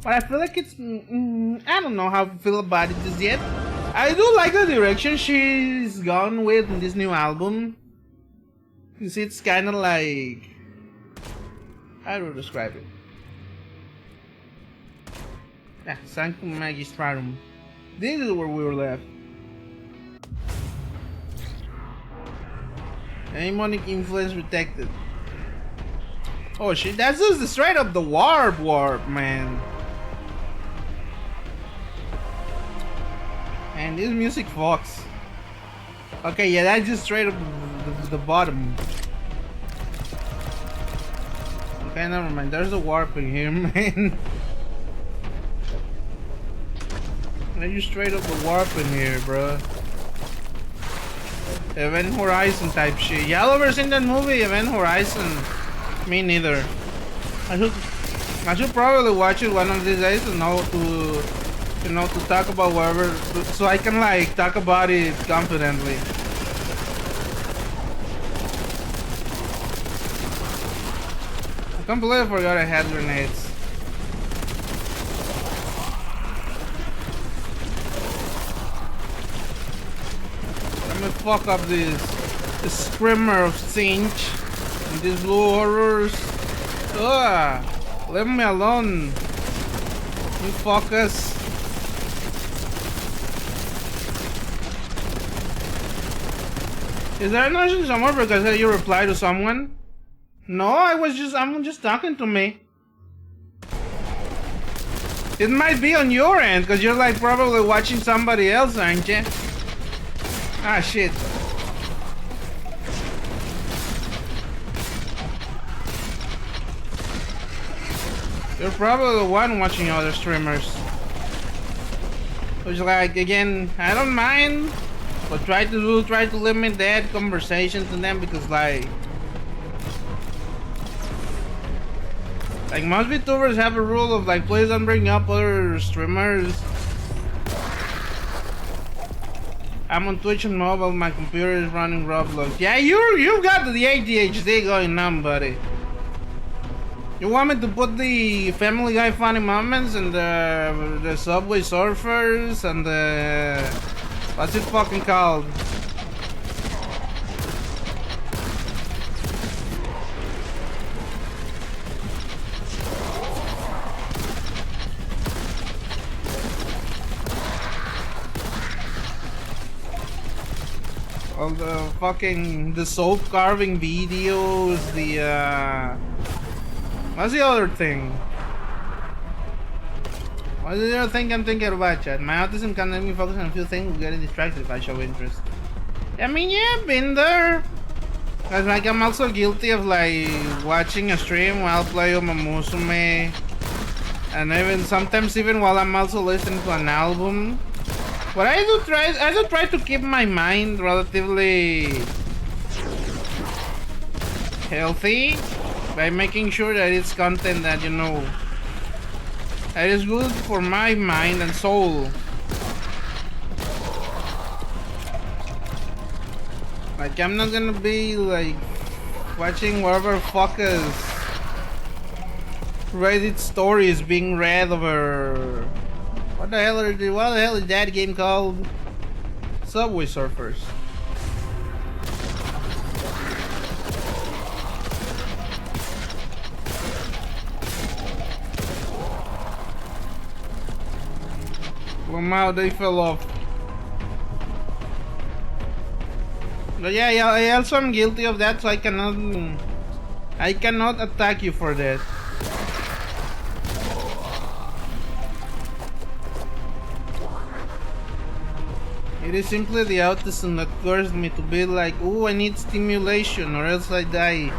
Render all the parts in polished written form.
But I feel like it's I don't know how I feel about it just yet. I do like the direction she's gone with in this new album. You see, it's kind of like, how do I describe it? Yeah, Sanctum Magistrarum. This is where we were left. Demonic influence detected. Oh shit, that's just straight up the warp, man. And this music fucks. Okay, yeah, that's just straight up the bottom. Okay, never mind. There's a warp in here, man. There's just straight up the warp in here, bro. Event Horizon type shit. Y'all ever seen that movie, Event Horizon? Me neither. I should probably watch it one of these days to know to talk about whatever, so I can like talk about it confidently. I completely forgot I had grenades. Let me fuck up this screamer of Sinch and these blue horrors. Ugh, leave me alone, you fuckers. Is there an option somewhere because you reply to someone? No, I'm just talking to me. It might be on your end because you're like probably watching somebody else, aren't you? Ah, shit. You're probably the one watching other streamers. Which, like, again, I don't mind. But try to limit that conversation to them because like most VTubers have a rule of like, please don't bring up other streamers. I'm on Twitch and mobile, my computer is running Roblox. Yeah, you've got the ADHD going on, buddy. You want me to put the Family Guy funny moments and the Subway Surfers and the what's it fucking called? All the soap carving videos, what's the other thing? What's the other thing I'm thinking about, chat? My autism can let me focus on a few things, getting distracted if I show interest. I mean, yeah, I've been there. Cause like I'm also guilty of like watching a stream while playing Musume, and even sometimes while I'm also listening to an album. But I do try to keep my mind relatively healthy by making sure that it's content that, you know, that is good for my mind and soul. Like, I'm not gonna be like watching whatever fuckers Reddit stories being read over. What the hell is that game called? Subway Surfers. Well, now they fell off. But yeah, I also am guilty of that, so I cannot attack you for that. It is simply the autism that forced me to be like, ooh, I need stimulation or else I die.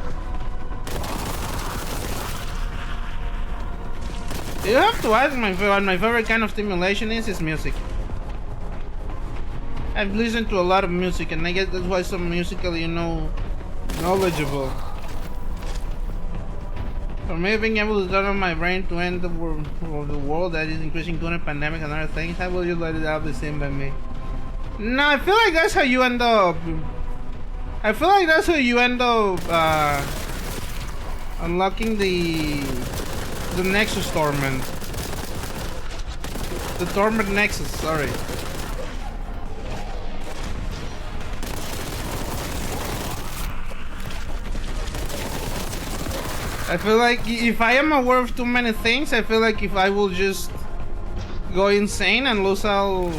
You have to ask what my favorite kind of stimulation is music. I've listened to a lot of music and I guess that's why I'm so musically, you know, knowledgeable. For me, being able to turn on my brain to end the world that is increasing due to pandemic and other things, how will you let it out the same by me? No, I feel like that's how you end up. Unlocking the Nexus Torment. The Torment Nexus, sorry. I feel like if I am aware of too many things, I feel like if I will just go insane and lose all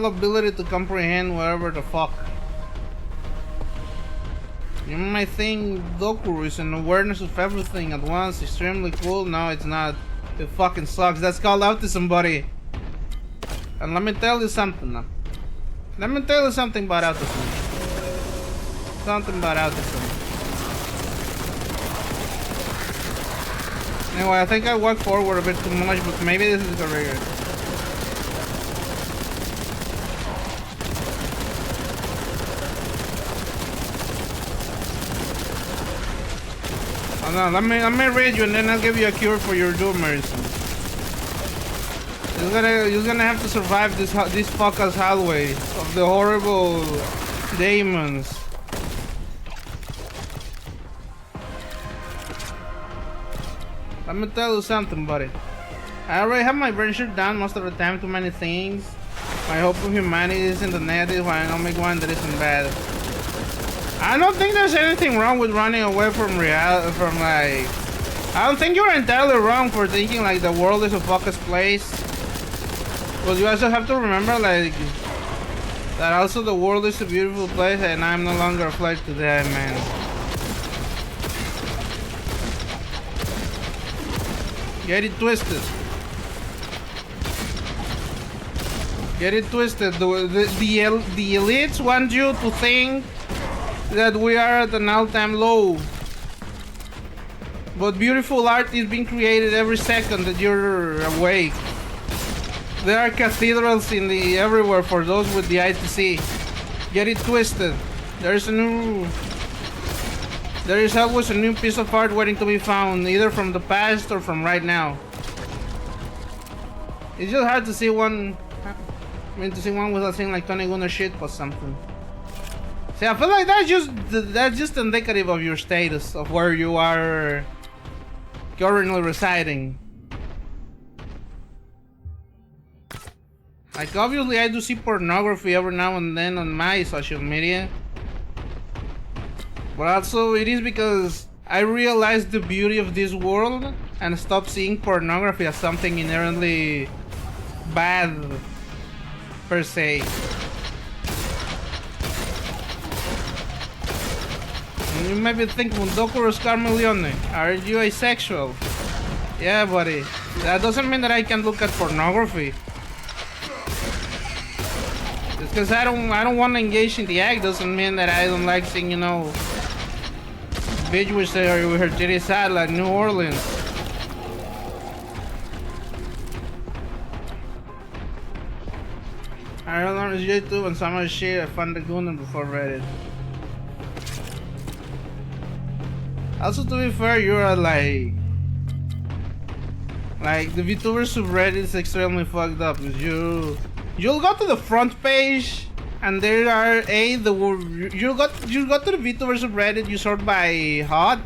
ability to comprehend whatever the fuck. You might think Doku is an awareness of everything at once, extremely cool. No, it's not. It fucking sucks. That's called autism, buddy. And let me tell you something now. Let me tell you something about autism. Something about autism. Anyway, I think I walked forward a bit too much, but maybe this is a rigor. Oh, no, let me read you and then I'll give you a cure for your doom medicine. You're gonna have to survive this fucker's hallway of the horrible demons. Let me tell you something, buddy. I already have my brain shut down most of the time. Too many things. My hope of humanity is in the negative, while I don't make one that isn't bad. I don't think there's anything wrong with running away from reality. I don't think you're entirely wrong for thinking like the world is a fucking place. But you also have to remember like that also the world is a beautiful place, and I'm no longer afraid to die, man. Get it twisted. Get it twisted. The elites want you to think that we are at an all-time low. But beautiful art is being created every second that you're awake. There are cathedrals everywhere for those with the eye to see. Get it twisted. There is always a new piece of art waiting to be found, either from the past or from right now. It's just hard to see one. To see one without seeing like Tony Gunner shit or something. See, I feel like that's just indicative of your status, of where you are currently residing. Like obviously, I do see pornography every now and then on my social media. But also it is because I realized the beauty of this world and stopped seeing pornography as something inherently bad per se. And you might be thinking, Doku Scarmelione, are you asexual? Yeah, buddy. That doesn't mean that I can look at pornography. Just because I don't want to engage in the act doesn't mean that I don't like seeing, you know, bitch with her titties out like New Orleans. I don't know, it's YouTube and some other shit. I found the Gundam before Reddit. Also, to be fair, you're like the VTuber subreddit is extremely fucked up. You'll go to the front page and there are you'll go to the VTuber subreddit, you sort by hot,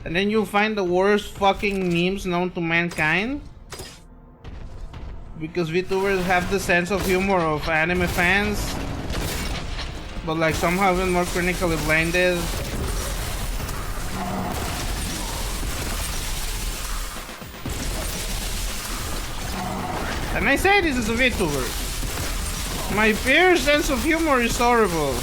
and then you'll find the worst fucking memes known to mankind. Because VTubers have the sense of humor of anime fans, but like somehow even more critically blinded. And I say this as a VTuber. My pure sense of humor is horrible.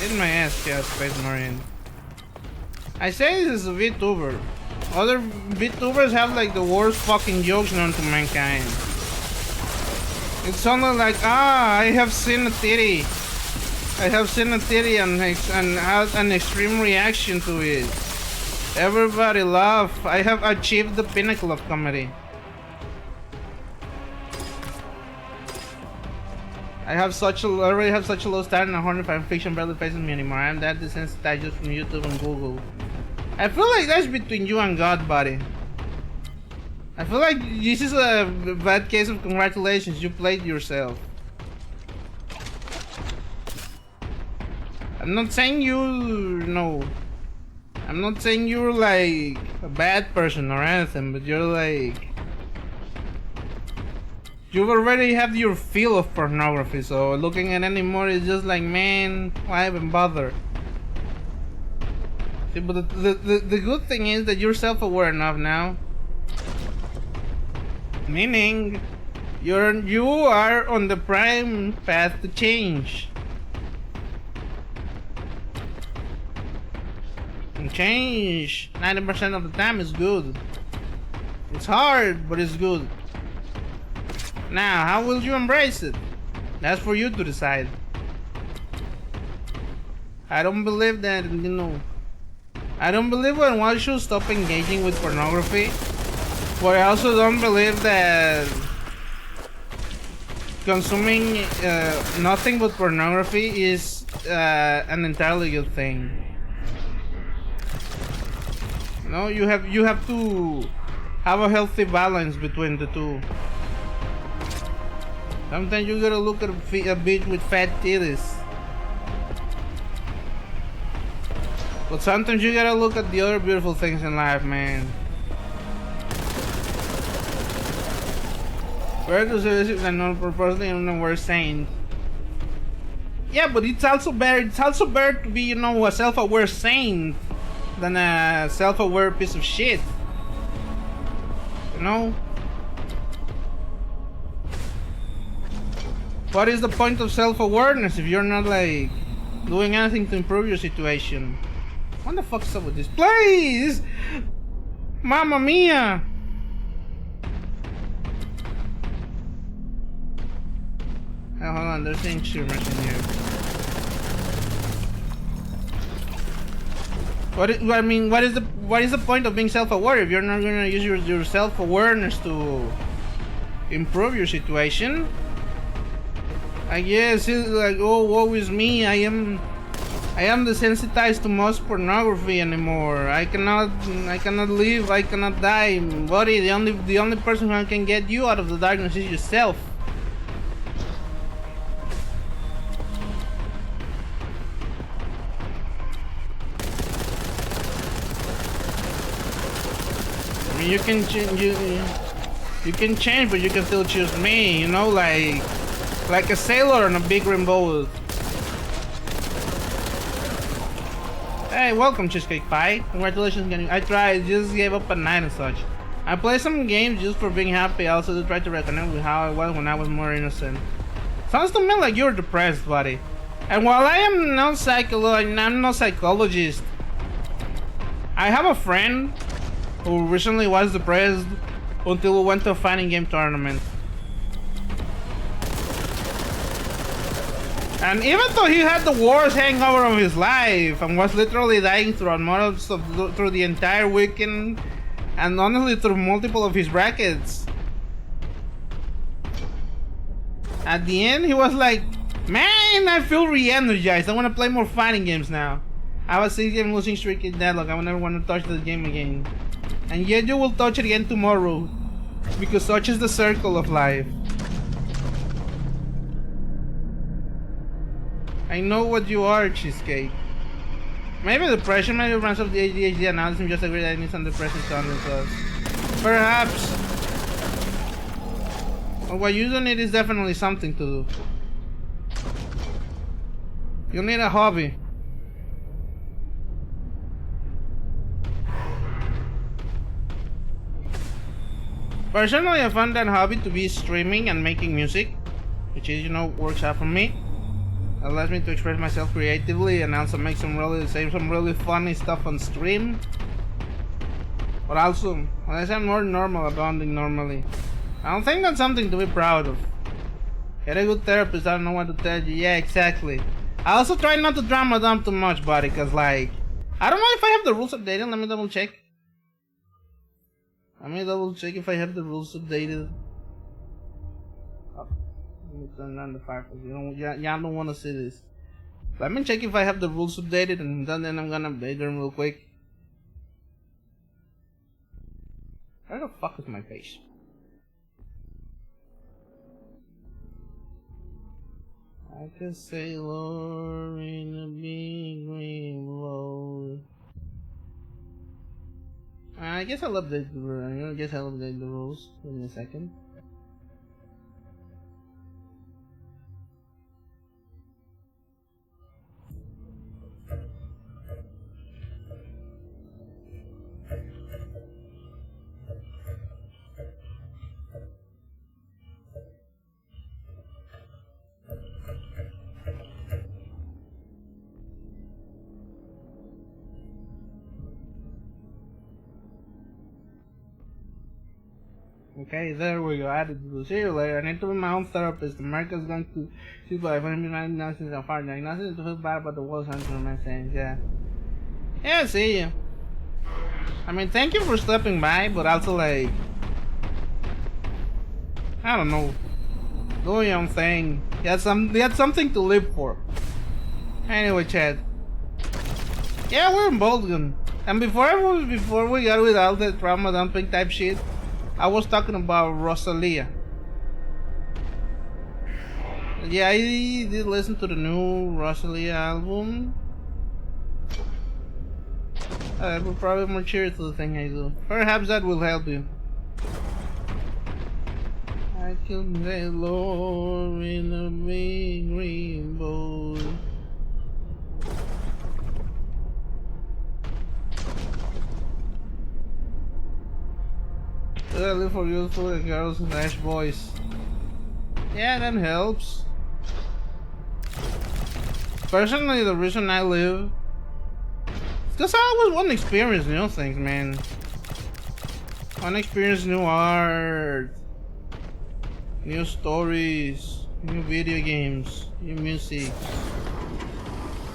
In my ass, yeah, Space Marine. I say this as a VTuber. Other VTubers have like the worst fucking jokes known to mankind. It's only like, I have seen a titty. I have seen a titty and had an extreme reaction to it. Everybody laugh. I have achieved the pinnacle of comedy. I already have such a low standard and horny fan fiction barely faces me anymore. I am that desensitized just from YouTube and Google. I feel like that's between you and God, buddy. I feel like this is a bad case of congratulations, you played yourself. I'm not saying I'm not saying you're like a bad person or anything, but you're like, you already have your feel of pornography, so looking at anymore is just like, man, why even bother? See, but the good thing is that you're self-aware enough now. Meaning, you are on the prime path to change. And change 90% of the time is good. It's hard, but it's good. Now, how will you embrace it? That's for you to decide. I don't believe that, I don't believe that one should stop engaging with pornography. But I also don't believe that consuming nothing but pornography is an entirely good thing. No, you have to have a healthy balance between the two. Sometimes you gotta look at a bitch with fat titties, but sometimes you gotta look at the other beautiful things in life, man. Where does it not purposely and we're saying? Yeah, but it's also better. It's also better to be, a self-aware saint than a self-aware piece of shit. What is the point of self-awareness if you're not like doing anything to improve your situation? What the fuck's up with this place? Mamma mia! Oh, hold on, there's instruments in here. What is the point of being self-aware if you're not gonna use your self-awareness to improve your situation? I guess it's like, oh, woe is me. I am desensitized to most pornography anymore. I cannot live. I cannot die, buddy. The only person who can get you out of the darkness is yourself. I mean, you can change, but you can still choose me. Like a sailor on a big rainbow. Hey, welcome, Cheesecake Pie. Congratulations again. I tried, just gave up at night and such. I play some games just for being happy. I also try to reconnect with how I was when I was more innocent. Sounds to me like you're depressed, buddy. And while I am no I'm no psychologist, I have a friend who recently was depressed until we went to a fighting game tournament. And even though he had the worst hangover of his life and was literally dying through the entire weekend, and honestly through multiple of his brackets, at the end he was like, man, I feel re-energized. I want to play more fighting games now. I have a 6-game losing streak in deadlock. I will never want to touch the game again. And yet you will touch it again tomorrow, because such is the circle of life. I know what you are, Cheesecake. Maybe depression, maybe runs of the ADHD analysis, just agree that I need some depression to perhaps. But what you don't need is definitely something to do. You need a hobby. Personally, I found that hobby to be streaming and making music, which is, works out for me. Allows me to express myself creatively and also make some really funny stuff on stream. But also, unless I'm more normal about it normally, I don't think that's something to be proud of. Get a good therapist, I don't know what to tell you. Yeah, exactly. I also try not to drama dump too much, buddy, cause like, I don't know if I have the rules updated. Let me double check. Let me double check if I have the rules updated. Let me turn on the Firefox. Y'all don't want to see this. Let me check if I have the rules updated, and then I'm gonna update them real quick. Where the fuck is my face? Like a sailor in a big green boat. I guess I'll update the rules in a second. Okay, there we go. Added to see you later. I need to be my own therapist. America's going to see by when I'm not since I'm far nothing to feel bad about the world's answer my sayings, yeah. Yeah, see you. I mean, thank you for stopping by, but also like I don't know. Do your own thing. You had something to live for. Anyway, Chad. Yeah, we're in BOLTGUN. And before we got with all the trauma dumping type shit, I was talking about Rosalia. Yeah, I did listen to the new Rosalia album. It will probably more cheer to the thing I do. Perhaps that will help you. I killed the Lord in a big green boat. I live for youthful and girls / boys. Yeah, that helps. Personally, the reason I live is because I always want to experience new things, man. I want to experience new art, new stories, new video games, new music.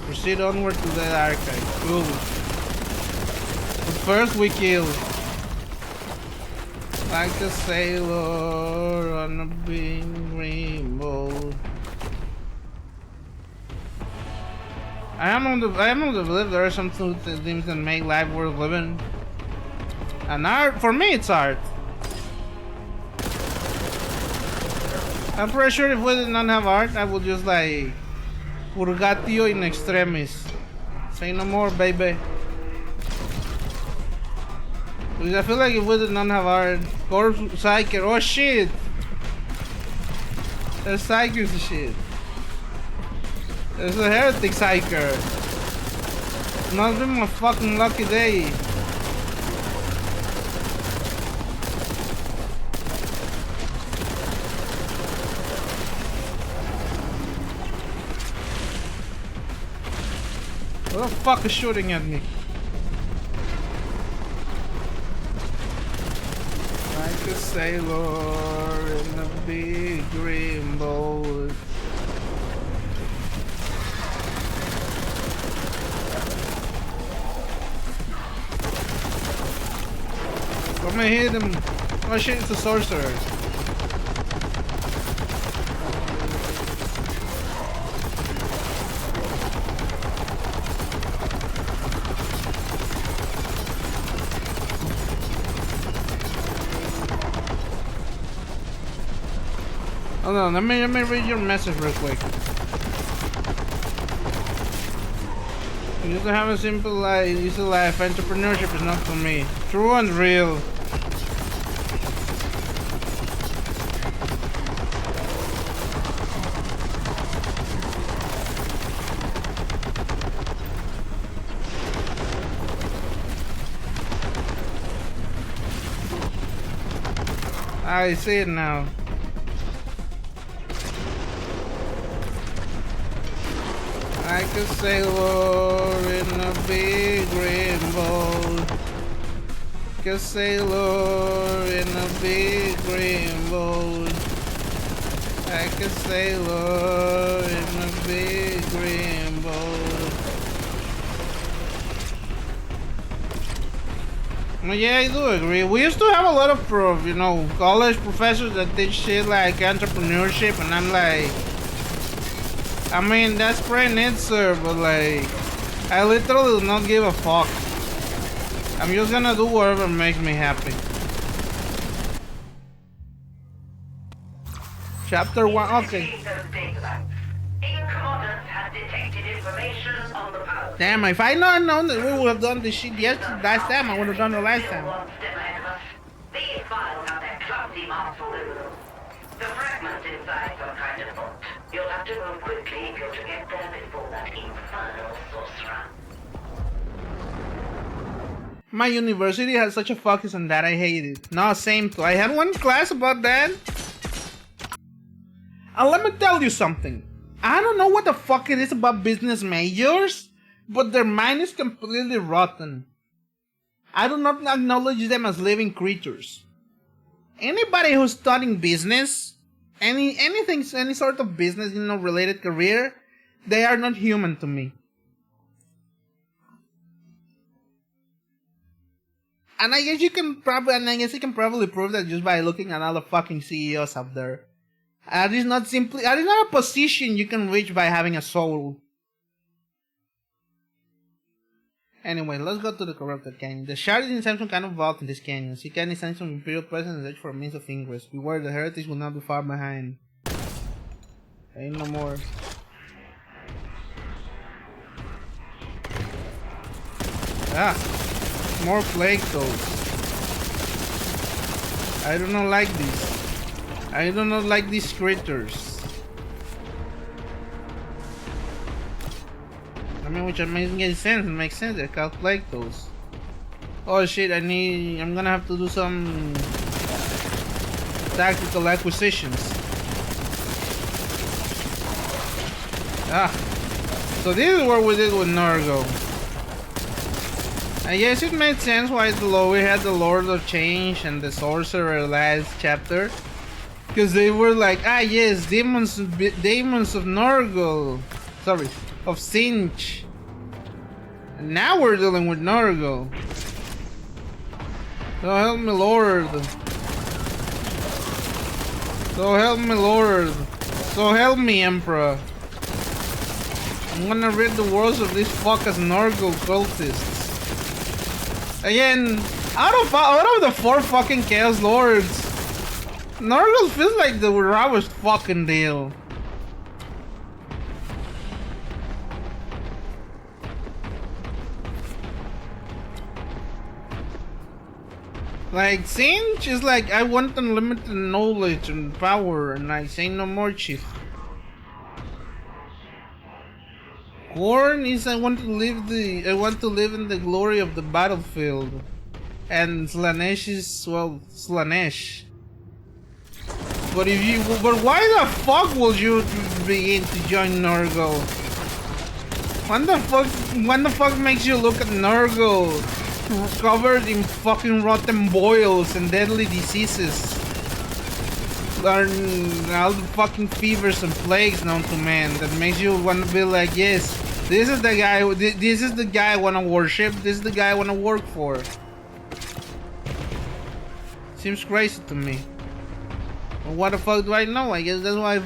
Proceed onward to that archive. Cool. But first we kill. Like a sailor on a big green boat. I am on the belief there are some things that make life worth living. And art, for me, it's art. I'm pretty sure if we did not have art, I would just like purgatio in extremis. Say no more, baby. Because I feel like if we did not have art, Corpse Psyker, oh shit! There's Psykers and shit. There's a Heretic Psyker. It's not been my fucking lucky day. What the fuck is shooting at me? Like a sailor in a big green boat. I'm gonna hit him. Oh shit, it's a sorcerer. Hold on, let me read your message real quick. You used to have a simple life, easy life. Entrepreneurship is not for me. True and real. I see it now. Like a sailor in a big green boat. Like a sailor in a big green boat. Like a sailor in a big green boat. Well, yeah, I do agree. We used to have a lot of college professors that did shit like entrepreneurship, and I'm like, I mean, that's pretty neat, sir, but like, I literally do not give a fuck. I'm just gonna do whatever makes me happy. Chapter 1, okay. Damn, if I not known that we would have done this shit last time, I would have done it last time. These files have their clumsy marks all over them. The fragments inside are kind of hot. You'll have to move quickly if you're to get there before that infernal sorcerer. My university has such a focus on that, I hate it. No, same too. I had one class about that. And let me tell you something. I don't know what the fuck it is about business majors, but their mind is completely rotten. I do not acknowledge them as living creatures. Anybody who's studying business, any sort of business, related career, they are not human to me. And I guess you can probably prove that just by looking at all the fucking CEOs out there. It is not a position you can reach by having a soul. Anyway, let's go to the corrupted canyon. The shard is inside some kind of vault in this canyon. Seek any signs of Imperial presence and search for a means of ingress. Beware, the heretics will not be far behind. Ain't no more. Ah, more plague toads. I do not like these. I do not like these critters. I mean, which makes sense. It makes sense. They're called plague toads. Oh shit! I'm gonna have to do some tactical acquisitions. Ah, so this is what we did with Nargo. I guess it made sense why we had the Lord of Change and the Sorcerer last chapter. Because they were like, ah yes, demons of Nargo. Sorry, of Sinch. And now we're dealing with Nargo. So help me Lord. So help me Lord. So help me Emperor. I'm gonna rid the world of these fuckers Nargo cultists. Again, out of the 4 fucking Chaos Lords, Nargles feels like the rawest fucking deal. Like, Sinch is like, I want unlimited knowledge and power, and I say no more, chief. Gorn is I want to live in the glory of the battlefield. And Slanesh is, well, Slanesh. But why the fuck would you begin to join Nargo? When the fuck makes you look at Nargo covered in fucking rotten boils and deadly diseases? All the fucking fevers and plagues known to man that makes you want to be like, yes, this is the guy I want to worship, this is the guy I want to work for. Seems crazy to me. What the fuck do I know? I guess that's why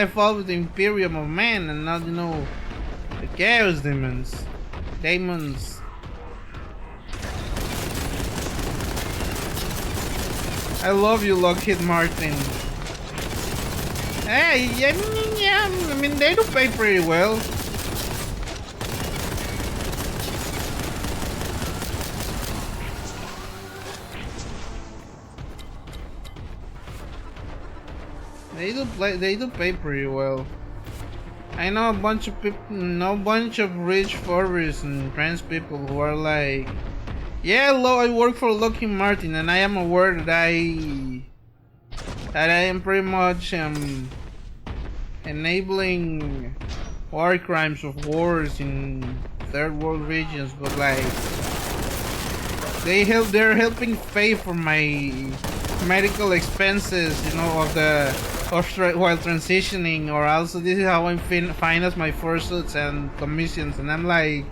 I fought with the Imperium of Man and not, the Chaos Demons. I love you, Lockheed Martin. Hey, yeah, I mean, they do pay pretty well. They do pay pretty well. I know a bunch of rich foreigners and trans people who are like, yeah, I work for Lockheed Martin, and I am aware that I am pretty much enabling war crimes of wars in third world regions, but like they're helping pay for my medical expenses, while transitioning, or also this is how I finance my fursuits and commissions, and I'm like,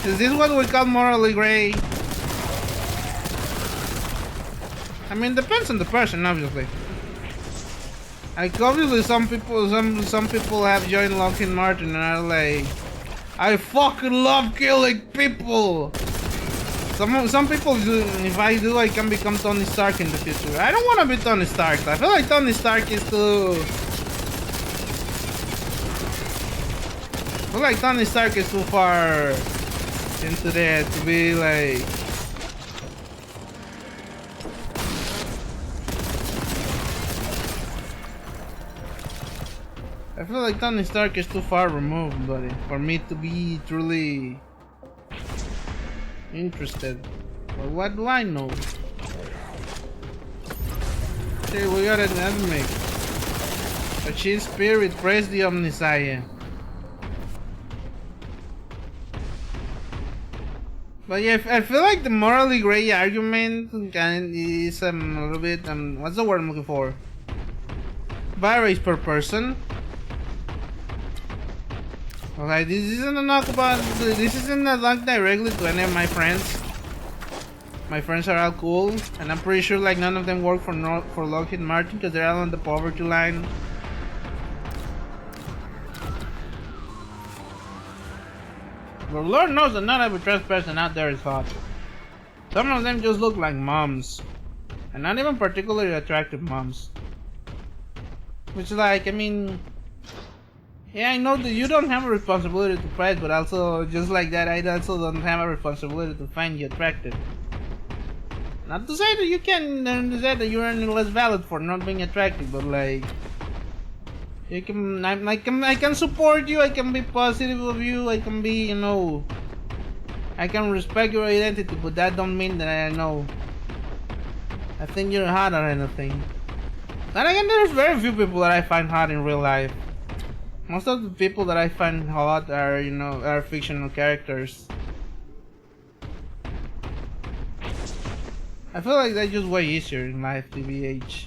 is this what we call morally gray? I mean, depends on the person, obviously. Like, obviously some people have joined Lockheed Martin and are like, I fucking love killing people. Some people do. If I do, I can become Tony Stark in the future. I don't want to be Tony Stark. I feel like Tony Stark is too. I feel like Tony Stark is too far into that to be like. I feel like Tony Stark is too far removed, buddy, for me to be truly interested. But what do I know? Okay, we got an enemy. A chief spirit, praise the Omniscient. But yeah, I feel like the morally gray argument is a little bit, what's the word I'm looking for? Varies per person. Okay, this isn't a knock about, this isn't a knock directly to any of my friends. My friends are all cool, and I'm pretty sure like none of them work for Lockheed Martin because they're all on the poverty line. But Lord knows that not every trans person out there is hot. Some of them just look like moms, and not even particularly attractive moms. Which like, I mean, yeah, I know that you don't have a responsibility to fight, but also just like that, I also don't have a responsibility to find you attractive. Not to say that you can, to say that you're any less valid for not being attractive, but like, you can, I can support you, I can be positive of you, I can be, you know, I can respect your identity, but that don't mean that I know, I think you're hot or anything. And again, there's very few people that I find hot in real life. Most of the people that I find hot are, you know, are fictional characters. I feel like that's just way easier in life, TBH.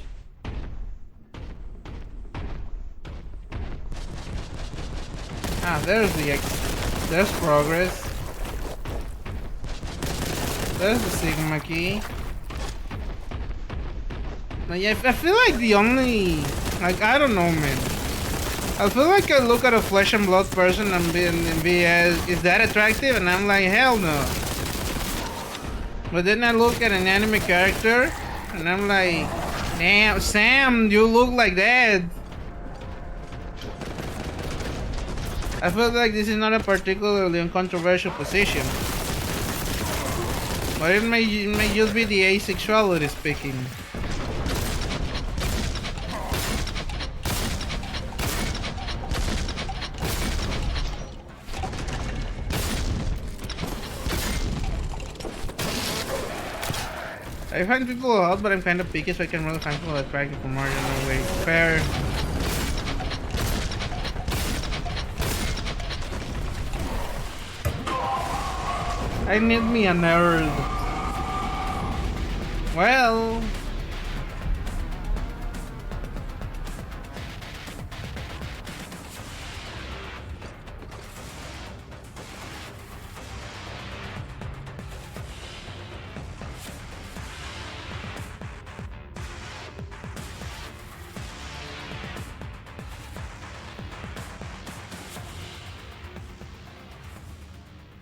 Ah, there's there's progress. There's the Sigma key. But yeah, I feel like the only, like, I don't know, man. I feel like I look at a flesh and blood person and be is that attractive? And I'm like, hell no. But then I look at an anime character and I'm like, damn, Sam, you look like that. I feel like this is not a particularly uncontroversial position. But it may just be the asexuality speaking. I find people hot, but I'm kind of picky, so I can really find people attractive for more than way. Fair. I need me a nerd. Well.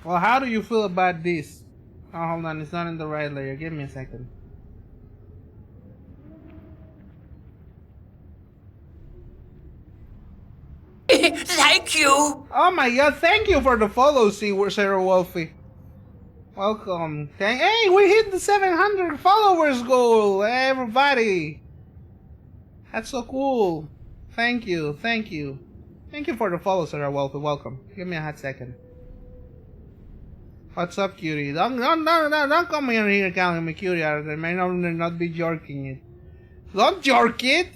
Well, how do you feel about this? Oh, hold on, it's not in the right layer. Give me a second. Thank you! Oh my god, thank you for the follow, Sarah Wolfie. Welcome. Hey, we hit the 700 followers goal, hey, everybody. That's so cool. Thank you, thank you. Thank you for the follow, Sarah Wolfie. Welcome. Give me a hot second. What's up, cutie? Don't come in here calling me cutie. I may not be jerking it. Don't jerk it!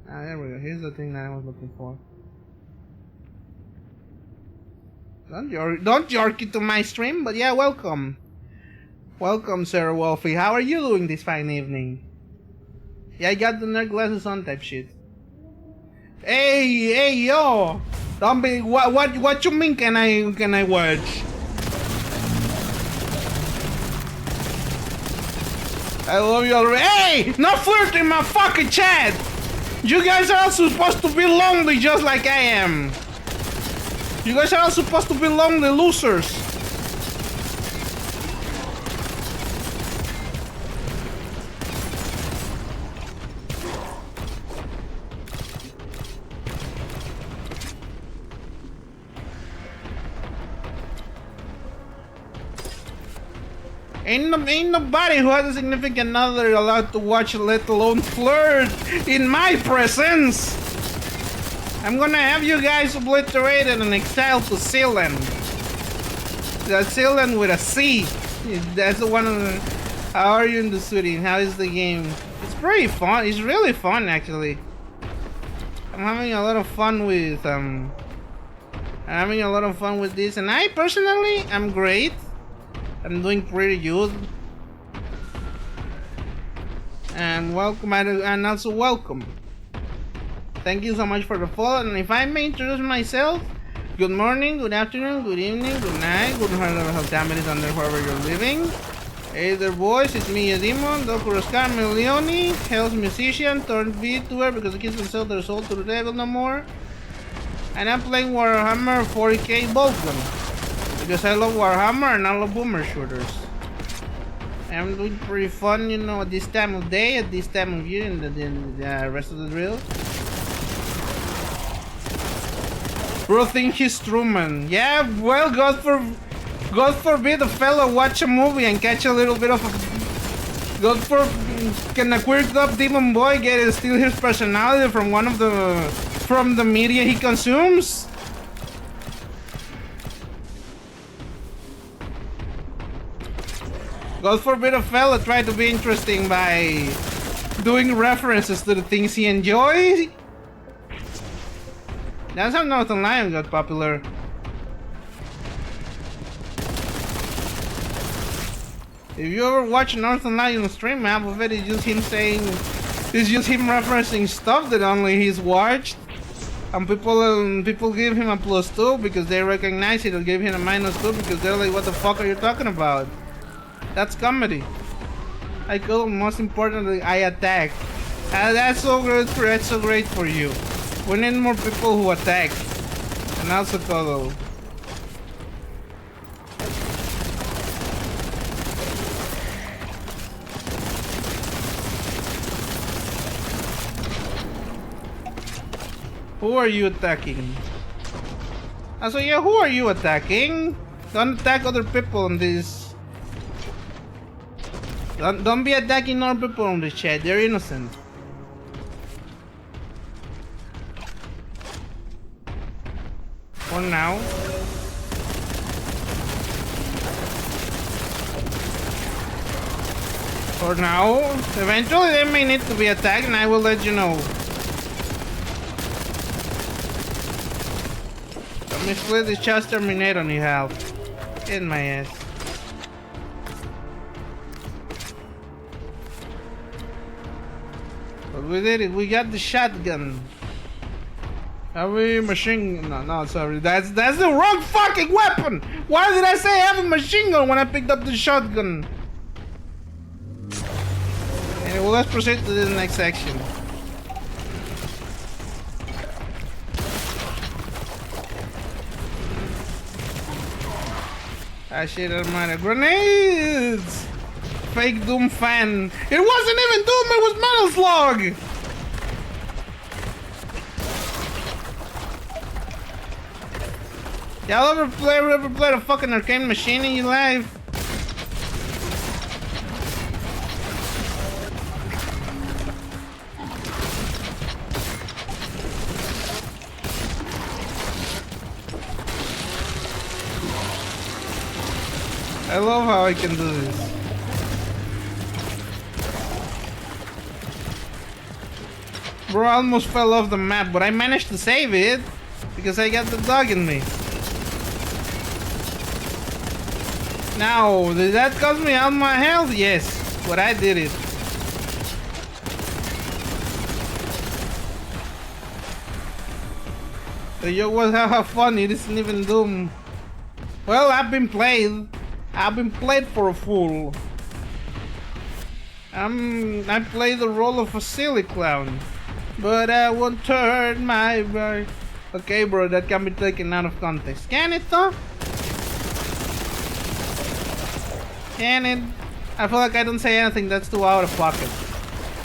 Ah, there we go. Here's the thing that I was looking for. Don't jerk it to my stream, but yeah, welcome. Welcome, Sarah Wolfie. How are you doing this fine evening? Yeah, I got the nerd glasses on type shit. Hey, yo! Don't be. What you mean? Can I watch? I love you already. Hey, no flirting my fucking chat. You guys are all supposed to be lonely just like I am. You guys are all supposed to be lonely losers. Ain't nobody who has a significant other allowed to watch, let alone flirt in my presence. I'm gonna have you guys obliterated and exiled to Sealand. The Sealand with a C. That's the one. How are you in the city? How is the game? It's pretty fun. It's really fun, actually. I'm having a lot of fun with this, and I personally am great. I'm doing pretty good. And welcome, and also welcome. Thank you so much for the follow. And if I may introduce myself, good morning, good afternoon, good evening, good night, good time it is under wherever you're living. Hey there, boys, it's me, a demon, Dr. Oscar Milioni, Hell's musician turned Vtuber because the kids can sell their soul to the devil no more. And I'm playing Warhammer 40k BOLTGUN. Because I love Warhammer and I love boomer shooters. I'm doing pretty fun, you know, at this time of day, at this time of year, and the rest of the drill. Bro, think he's Truman. Yeah, well, God forbid a fellow watch a movie and catch a little bit of a... God forbid, can a queered up demon boy steal his personality from from the media he consumes? God forbid a fella try to be interesting by doing references to the things he enjoys. That's how Northern Lion got popular. If you ever watch Northern Lion stream, half of it is just him saying, it's just him referencing stuff that only he's watched. And people give him a +2 because they recognize it, or give him a -2 because they're like, what the fuck are you talking about? That's comedy. I call it, most importantly, I attack. That's so great for you. We need more people who attack. And also cuddle. Who are you attacking? So yeah, who are you attacking? Don't attack other people on this. Don't be attacking other people on the chat. They're innocent. For now. For now. Eventually they may need to be attacked and I will let you know. Let me split this chest terminator on your health. In my ass. But we did it. We got the shotgun. Heavy machine. No, sorry. That's the wrong fucking weapon. Why did I say heavy machine gun when I picked up the shotgun? Anyway, let's proceed to the next section. Ah shit, I'm out of grenades! Fake Doom fan. It wasn't even Doom, it was Metal Slug! Y'all ever played a fucking arcade machine in your life? I love how I can do this. Bro, I almost fell off the map, but I managed to save it because I got the dog in me. Now, did that cost me all my health? Yes, but I did it. The joke was how fun it isn't even Doom. Well, I've been played for a fool. I play the role of a silly clown. but I won't turn my back. Okay, bro, that can be taken out of context. Can it though? Can it? I feel like I don't say anything that's too out of pocket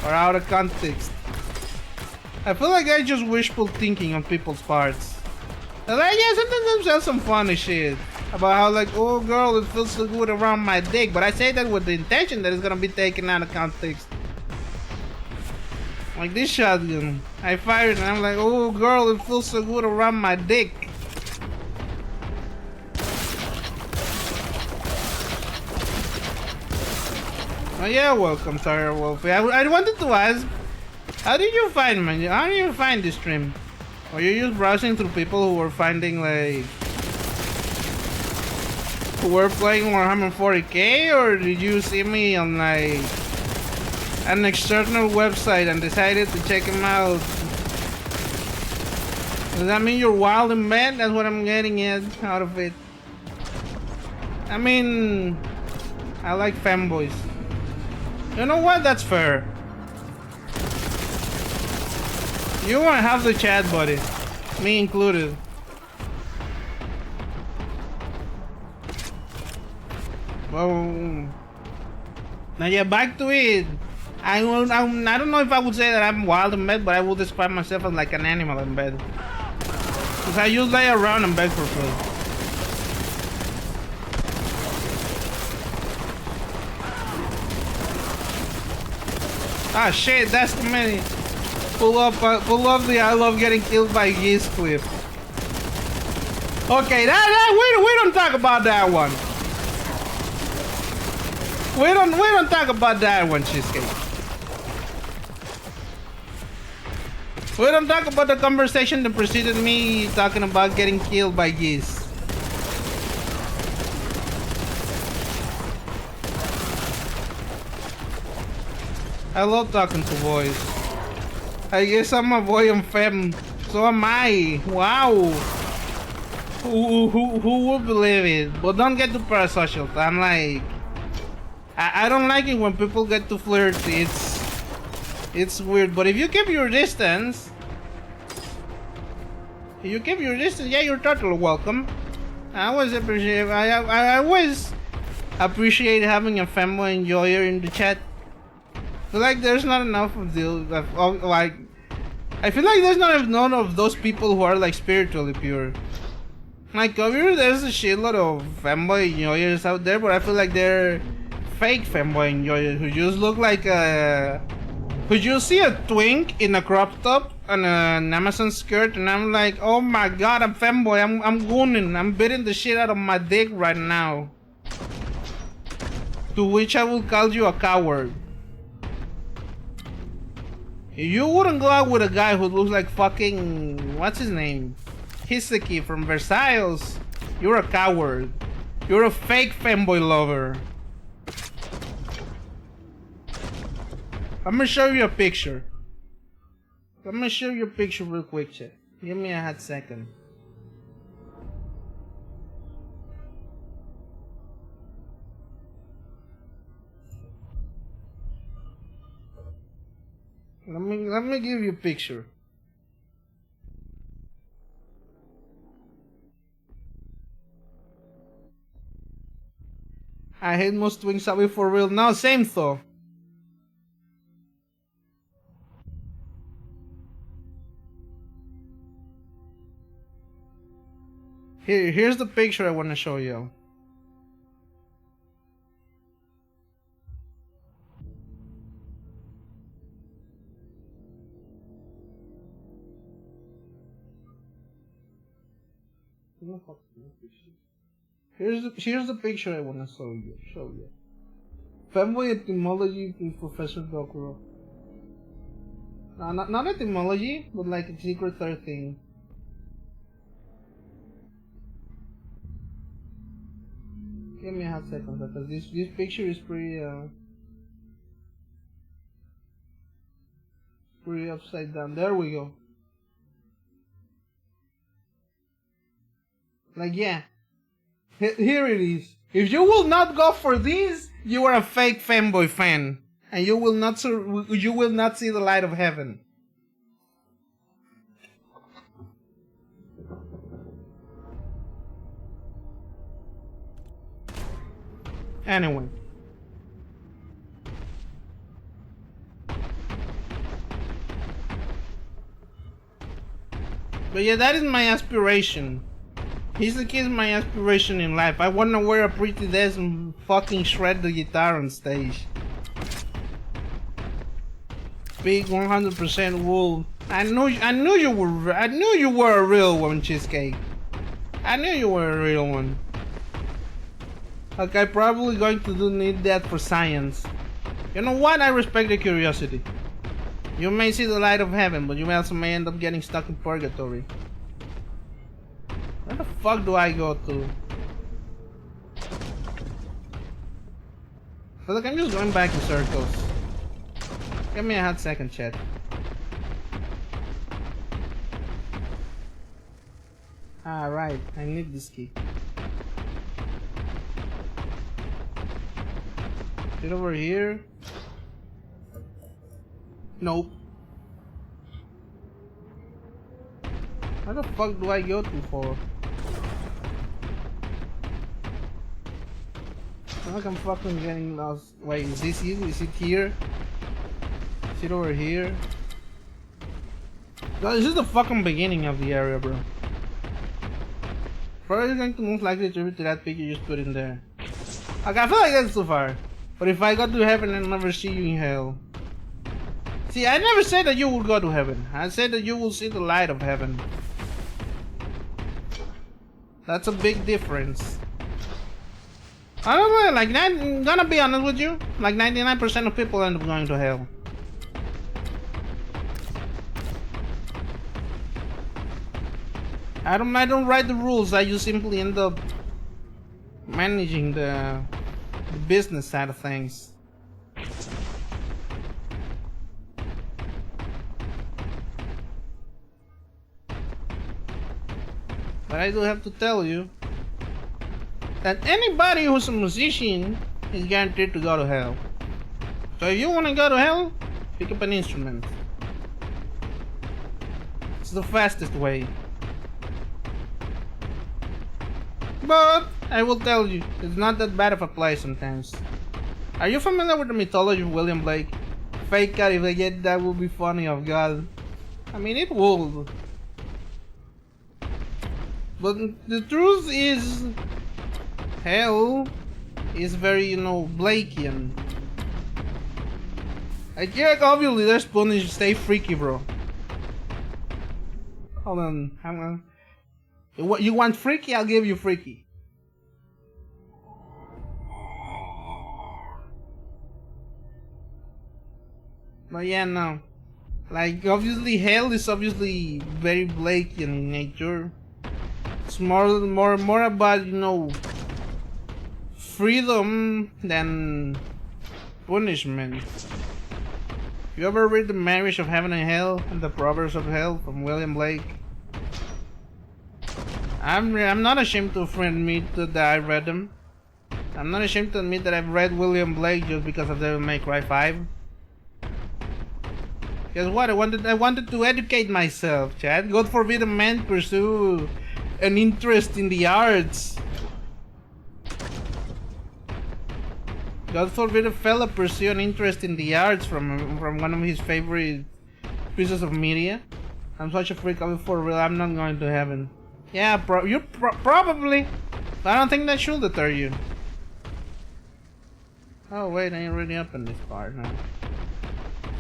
or out of context. I feel like I just wishful thinking on people's parts. Like, yeah, sometimes I'm saying some funny shit about how like, oh girl, it feels so good around my dick, but I say that with the intention that it's gonna be taken out of context. Like this shotgun, I fired and I'm like, oh girl, it feels so good around my dick. Oh yeah, welcome, Tara Wolfie. I wanted to ask, how did you find me? How did you find this stream? Were you just browsing through people who were finding like, who were playing Warhammer 40k, or did you see me on like an external website and decided to check him out? Does that mean you're wild in bed? That's what I'm getting out of it. I mean, I like femboys. You know what? That's fair. You won't have the chat, buddy. Me included. Well, now yeah, back to it. I don't know if I would say that I'm wild in bed, but I would describe myself as like an animal in bed. Because I just lay around and beg for food. Ah shit, that's the many. Pull up the I love getting killed by geese clip. Okay, we don't talk about that one. We don't talk about that one, Cheesecake. We don't talk about the conversation that preceded me talking about getting killed by geese. I love talking to boys. I guess I'm a boy and femme. So am I. Wow. Who would believe it? But don't get too parasocial. I'm like, I don't like it when people get too flirty. It's weird. But if you keep your distance, yeah, you're totally welcome. I always appreciate. I always appreciate having a femboy enjoyer in the chat. I feel like there's not enough of like. I feel like there's not none of those people who are like spiritually pure. Like over here, there's a shitload of femboy enjoyers out there, but I feel like they're fake femboy enjoyers who just look like a. Who just see a twink in a crop top and an Amazon skirt, and I'm like, oh my god, I'm femboy. I'm gooning. I'm beating the shit out of my dick right now. To which I will call you a coward. You wouldn't go out with a guy who looks like fucking, what's his name? Hiseki from Versailles. You're a coward. You're a fake femboy lover. I'm gonna show you a picture. I'm gonna show you a picture real quick, chat. Give me a hot second. Let me give you a picture. I hate most twins away for real. No, same though. Here's the picture I want to show you. Here's the picture I want to show you. Femboy etymology with Professor Dokuro. No, not etymology, but like a secret third thing. Give me a hot second, because this picture is pretty upside down. There we go. Like, yeah. Here it is. If you will not go for this, you are a fake femboy fan, and you will not see the light of heaven. Anyway. But yeah, that is my aspiration. He's the kid, my aspiration in life. I wanna wear a pretty dress and fucking shred the guitar on stage. Big 100% wool. I knew you were a real one, Cheesecake. I knew you were a real one. Okay, probably going to need that for science. You know what? I respect the curiosity. You may see the light of heaven, but you also may end up getting stuck in purgatory. Where the fuck do I go to? I feel like I'm just going back in circles. Give me a hot second, chat. Alright, I need this key. Is it over here? Nope. Where the fuck do I go to for? I feel like I'm fucking getting lost. Wait, is this it? Is it here? Is it over here? No, this is the fucking beginning of the area, bro. Probably going to most likely attribute to that picture you just put in there. Okay, I feel like that's too far. But if I go to heaven and never see you in hell. See, I never said that you will go to heaven. I said that you will see the light of heaven. That's a big difference. I don't know, like, I'm gonna be honest with you. Like 99% of people end up going to hell. I don't write the rules. I just simply end up managing the business side of things. But I do have to tell you that anybody who's a musician is guaranteed to go to hell. So if you want to go to hell, pick up an instrument. It's the fastest way. But I will tell you, it's not that bad of a play sometimes. Are you familiar with the mythology of William Blake? Fake out, if I get that would be funny, of God. I mean, it would. But the truth is, hell is very, you know, Blakean. Like, yeah, obviously there's punish, stay freaky, bro. Hold on, hang on. You want freaky? I'll give you freaky. But yeah, no. Like, obviously hell is obviously very Blakean in nature. It's more about, you know, freedom than punishment. You ever read The Marriage of Heaven and Hell and the Proverbs of Hell from William Blake? I'm not ashamed to admit that I read them. I'm not ashamed to admit that I've read William Blake just because of Devil May Cry 5. Guess what? I wanted to educate myself, Chad. God forbid a man pursue an interest in the arts. God forbid a fella pursue an interest in the arts from one of his favorite pieces of media. I'm such a freak. For real, I'm not going to heaven. Yeah, probably. But I don't think that should deter you. Oh wait, I ain't already up in this part now.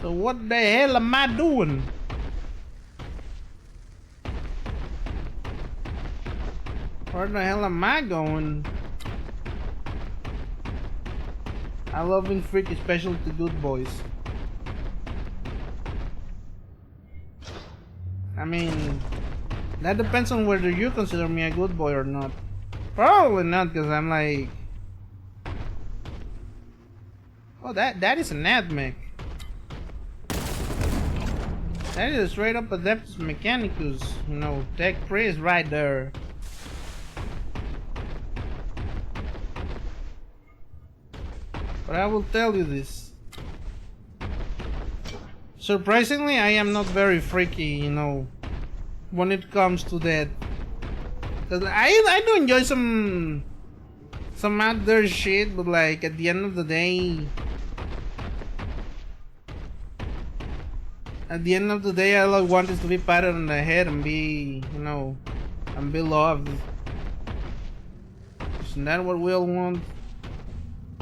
So what the hell am I doing? Where the hell am I going? I love being freaky, especially to good boys. I mean, that depends on whether you consider me a good boy or not. Probably not, because I'm like... Oh, that is an AdMech. That is straight up Adeptus Mechanicus, you know, tech praise right there. But I will tell you this. Surprisingly, I am not very freaky, you know, when it comes to that. Cause I do enjoy some some out there shit, but like at the end of the day, all I want is to be patted on the head and be, you know, and be loved. Isn't that what we all want?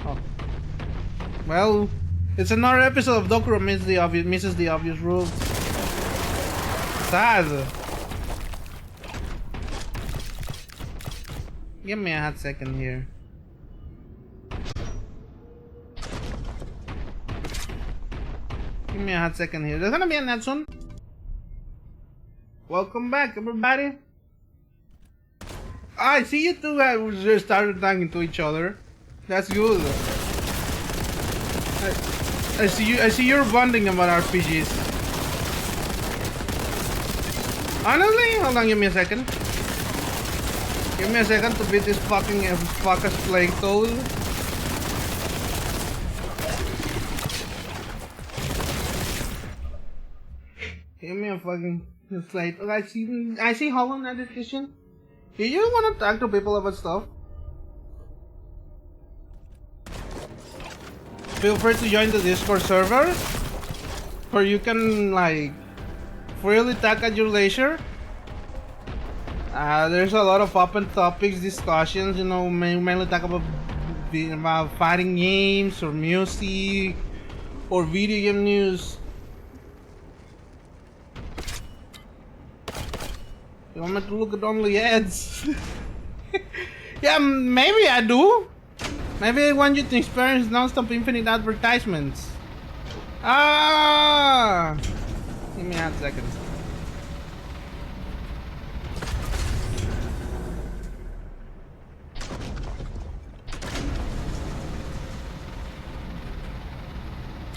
Oh. Well, it's another episode of Dokuro misses the obvious rule. Sad. Give me a hot second here. Give me a hot second here. There's gonna be an ad soon. Welcome back, everybody. I see you two guys just started talking to each other. That's good. I see you're bonding about RPGs. Honestly, hold on, give me a second. Give me a second to beat this fucking fuckers playing Toad. Give me a fucking slate. I see Holland at this question. Do you want to talk to people about stuff? Feel free to join the Discord server, where you can like freely talk at your leisure. There's a lot of open topics, discussions. You know, mainly talk about fighting games or music or video game news. You want me to look at only ads? Yeah, maybe I do. Maybe I want you to experience non-stop infinite advertisements. Ah! Give me a second.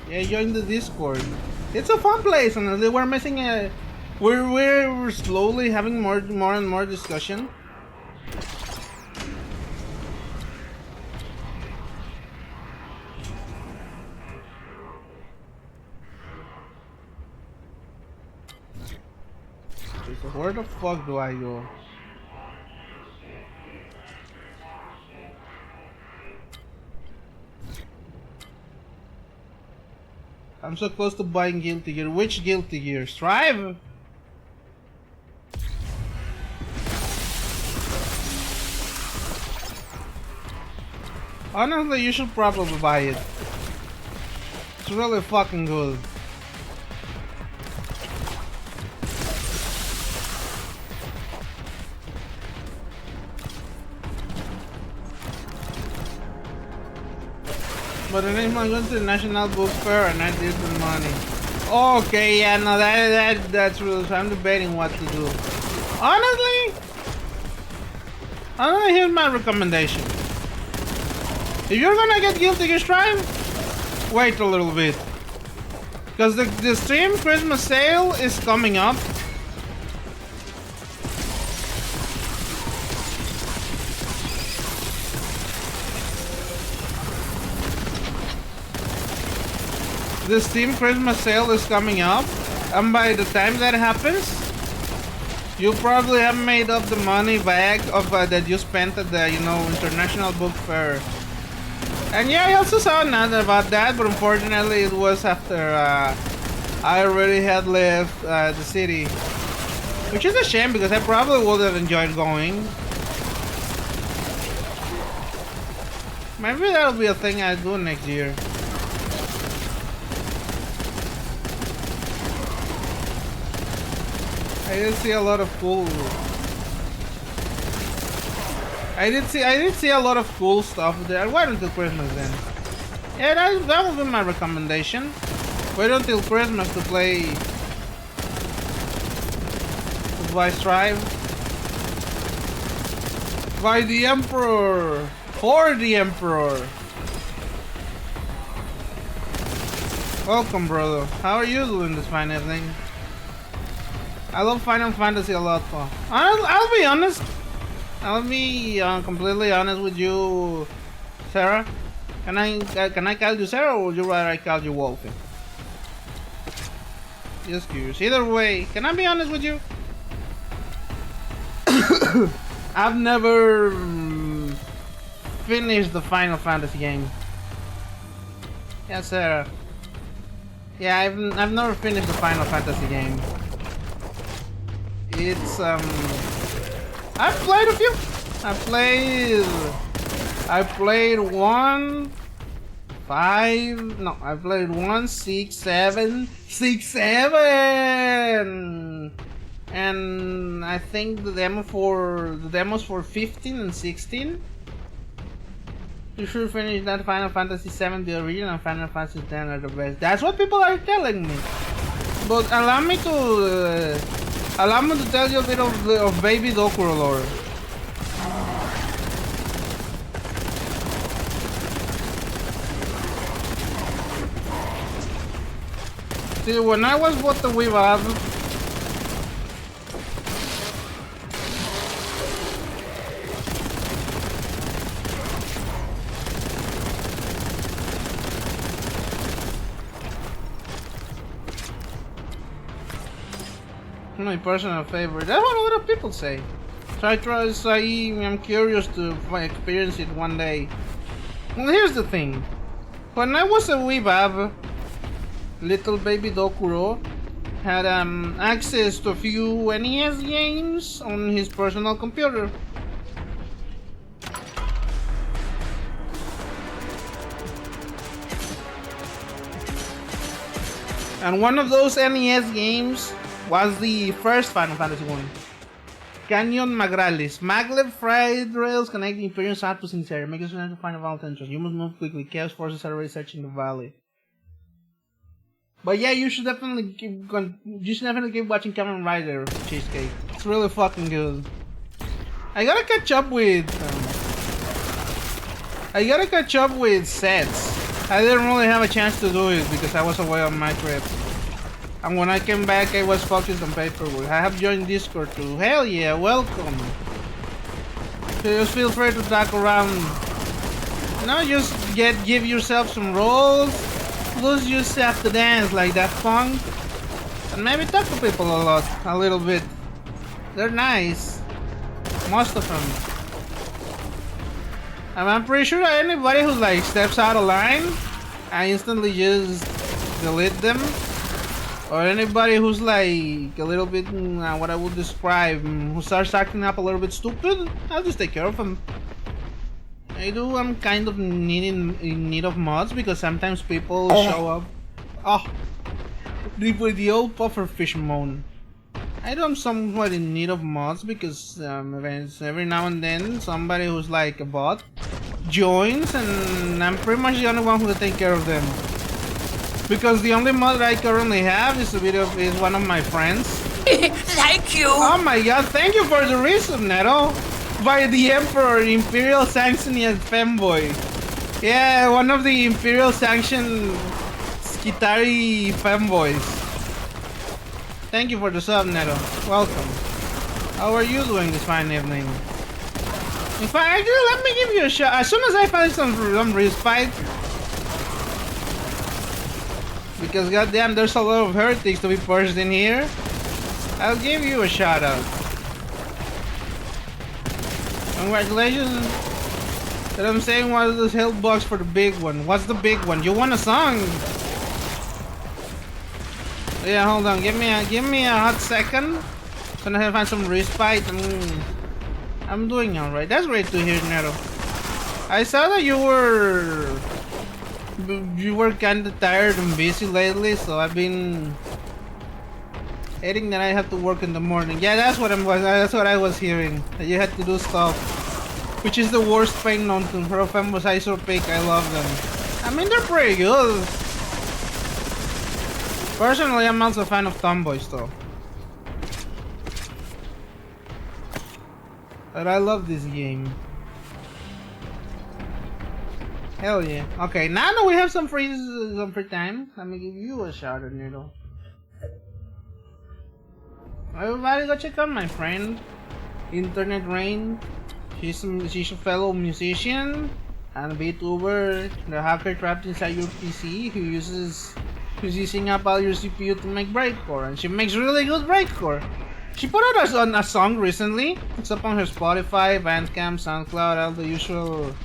Yeah, join the Discord. It's a fun place, and we're missing a. We're slowly having more and more discussion. Where the fuck do I go? I'm so close to buying Guilty Gear. Which Guilty Gear? Strive? Honestly, you should probably buy it. It's really fucking good. But the next one going to the National Book Fair and I did the money. Okay, yeah, no, that's real. So I'm debating what to do. Honestly, here's my recommendation. If you're gonna get Guilty Gear Strive, wait a little bit. Because the Steam Christmas sale is coming up. The Steam Christmas sale is coming up, and by the time that happens, you probably have made up the money back of that you spent at the International Book Fair. And yeah, I also saw an ad about that, but unfortunately it was after I already had left the city, which is a shame because I probably would have enjoyed going. Maybe that'll be a thing I do next year. I did see a lot of cool. I did see a lot of cool stuff there. Wait until Christmas then. Yeah, that would be my recommendation. Wait until Christmas to play. To buy Strive. By the Emperor. For the Emperor. Welcome, brother. How are you doing this fine evening? I love Final Fantasy a lot, Paul. I'll be honest. I'll be completely honest with you, Sarah. Can I call you Sarah, or would you rather I call you Wolfie? Just curious. Either way, can I be honest with you? I've never finished the Final Fantasy game. Yes, sir. Yeah, I've never finished the Final Fantasy game. It's I've played a few. I played 1, 5. No, I played 1, 6, 7, 6, 7. And I think the demos for 15 and 16. You should finish that Final Fantasy 7, the original, and Final Fantasy 10 are the best. That's what people are telling me. But allow me to tell you a bit of Baby Dokuro lore. See, when I was bought the Wii Valve, my personal favorite. That's what a lot of people say. So I'm curious to experience it one day. Well, here's the thing. When I was a weebab, little baby Dokuro had access to a few NES games on his personal computer. And one of those NES games was the first Final Fantasy 1. Canyon Magralis. Maglev fried rails connecting Imperial outposts in this area. Make it so to find a vault entrance. You must move quickly. Chaos forces are already searching the valley. But yeah, you should definitely keep watching Kamen Rider Cheesecake. It's really fucking good. I gotta catch up with sets. I didn't really have a chance to do it because I was away on my trip. And when I came back, I was focused on paperwork. I have joined Discord too. Hell yeah, welcome. So just feel free to talk around. You know, just give yourself some rolls. Lose yourself to dance like that funk. And maybe talk to people a little bit. They're nice. Most of them. And I'm pretty sure that anybody who like steps out of line, I instantly just delete them. Or anybody who's like a little bit, what I would describe, who starts acting up a little bit stupid, I'll just take care of them. I'm kind of in need of mods because sometimes people show up. Oh, with the old pufferfish moan. I'm somewhat in need of mods because every now and then somebody who's like a bot joins and I'm pretty much the only one who will take care of them. Because the only mod that I currently have is one of my friends. Thank you. Oh my god, thank you for the reason, Neto. By the Emperor, Imperial Sanctioned Femboy. Yeah, one of the Imperial Sanctioned Skitari Femboys. Thank you for the sub, Neto. Welcome. How are you doing this fine evening? In fact, actually, let me give you a shot. As soon as I find some respite, because goddamn, there's a lot of heretics to be purged in here, I'll give you a shout out. Congratulations. But I'm saying, what is this health box for the big one? What's the big one? You want a song? Yeah, hold on. Give me a hot second. So I have to find some respite. I'm doing alright. That's great to hear, Neto. I saw that you were kinda tired and busy lately, so I've been hating that I have to work in the morning. Yeah, that's what I was hearing. That you had to do stuff, which is the worst pain known to for a Femboy Iso pick. I love them. I mean, they're pretty good. Personally, I'm also a fan of tomboys, though. But I love this game. Hell yeah. Okay, now that we have some free time, let me give you a shout out, Noodle. Everybody go check out my friend, Internet Rain. She's a fellow musician and a Vtuber, the hacker trapped inside your PC who's using up all your CPU to make breakcore, and she makes really good breakcore. She put out a song recently. It's up on her Spotify, Bandcamp, SoundCloud, all the usual